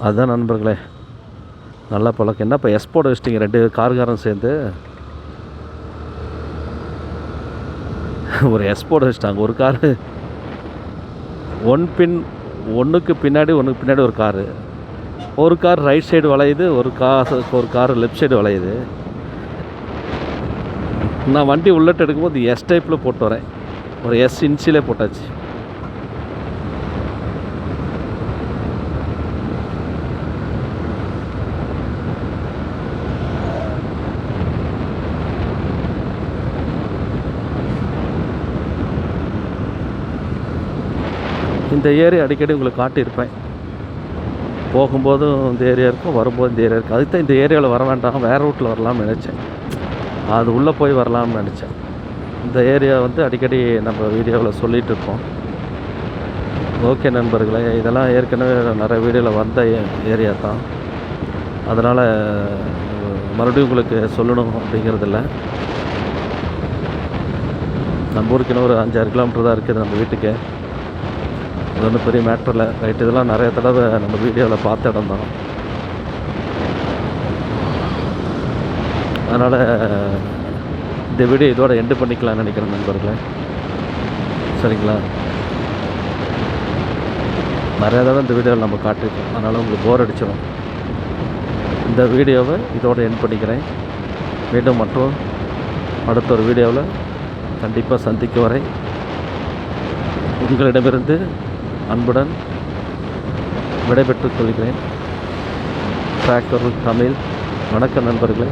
அதுதான் நண்பர்களே நல்ல பழக்கம். என்ன இப்போ எஸ்போர்ட் வச்சிட்டிங்க 2 கார்காரன் சேர்ந்து ஒரு எஸ்போர்ட் வச்சிட்டாங்க. ஒரு காரு ஒன்றுக்கு பின்னாடி ஒரு காரு. ஒரு கார் ரைட் சைடு வளையுது, ஒரு கார் லெஃப்ட் சைடு வளையுது. நான் வண்டி உள்ளட்டு எடுக்கும்போது எஸ் டைப்பில் போட்டு வரேன். ஒரு எஸ் இன்ச்சிலே போட்டாச்சு. இந்த ஏரியா அடிக்கடி உங்களுக்கு காட்டியிருப்பேன். போகும்போதும் இந்த ஏரியா இருக்கும், வரும்போது இந்த ஏரியா இருக்கும். அதுக்கு தான் இந்த ஏரியாவில் வர வேண்டாம், வேறு ரூட்டில் வரலாம்னு நினச்சேன். அது உள்ளே போய் வரலாம்னு நினச்சேன். இந்த ஏரியா வந்து அடிக்கடி நம்ம வீடியோவில் சொல்லிகிட்டு இருப்போம். ஓகே நண்பர்களே, இதெல்லாம் ஏற்கனவே நிறைய வீடியோவில் வந்த ஏரியா தான். அதனால் மறுபடியும் உங்களுக்கு சொல்லணும் அப்படிங்கிறதில்ல. நம்ம ஊருக்கு இன்னும் ஒரு 5-6 கிலோமீட்டர் தான் இருக்குது நம்ம வீட்டுக்கு. இது ஒன்றும் பெரிய மேட்டர் இல்லை. ரைட், இதெல்லாம் நிறைய தடவை நம்ம வீடியோவில் பார்த்த இடம் தான். அதனால் இந்த வீடியோ இதோட எண்டு பண்ணிக்கலாம்னு நினைக்கிறேன் நண்பர்களே. சரிங்களா? நிறையா தடவை இந்த வீடியோவில் நம்ம காட்டியிருக்கோம். அதனால் உங்களுக்கு போர் அடிச்சிடும். இந்த வீடியோவை இதோட எண்ட் பண்ணிக்கிறேன். மீண்டும் மற்றும் அடுத்த ஒரு வீடியோவில் கண்டிப்பாக சந்திக்கும் வரை உங்களிடமிருந்து அன்புடன் விடைபெற்றுக் கொள்கிறேன். டிராக்டர் தமிழ். வணக்கம் நண்பர்களே.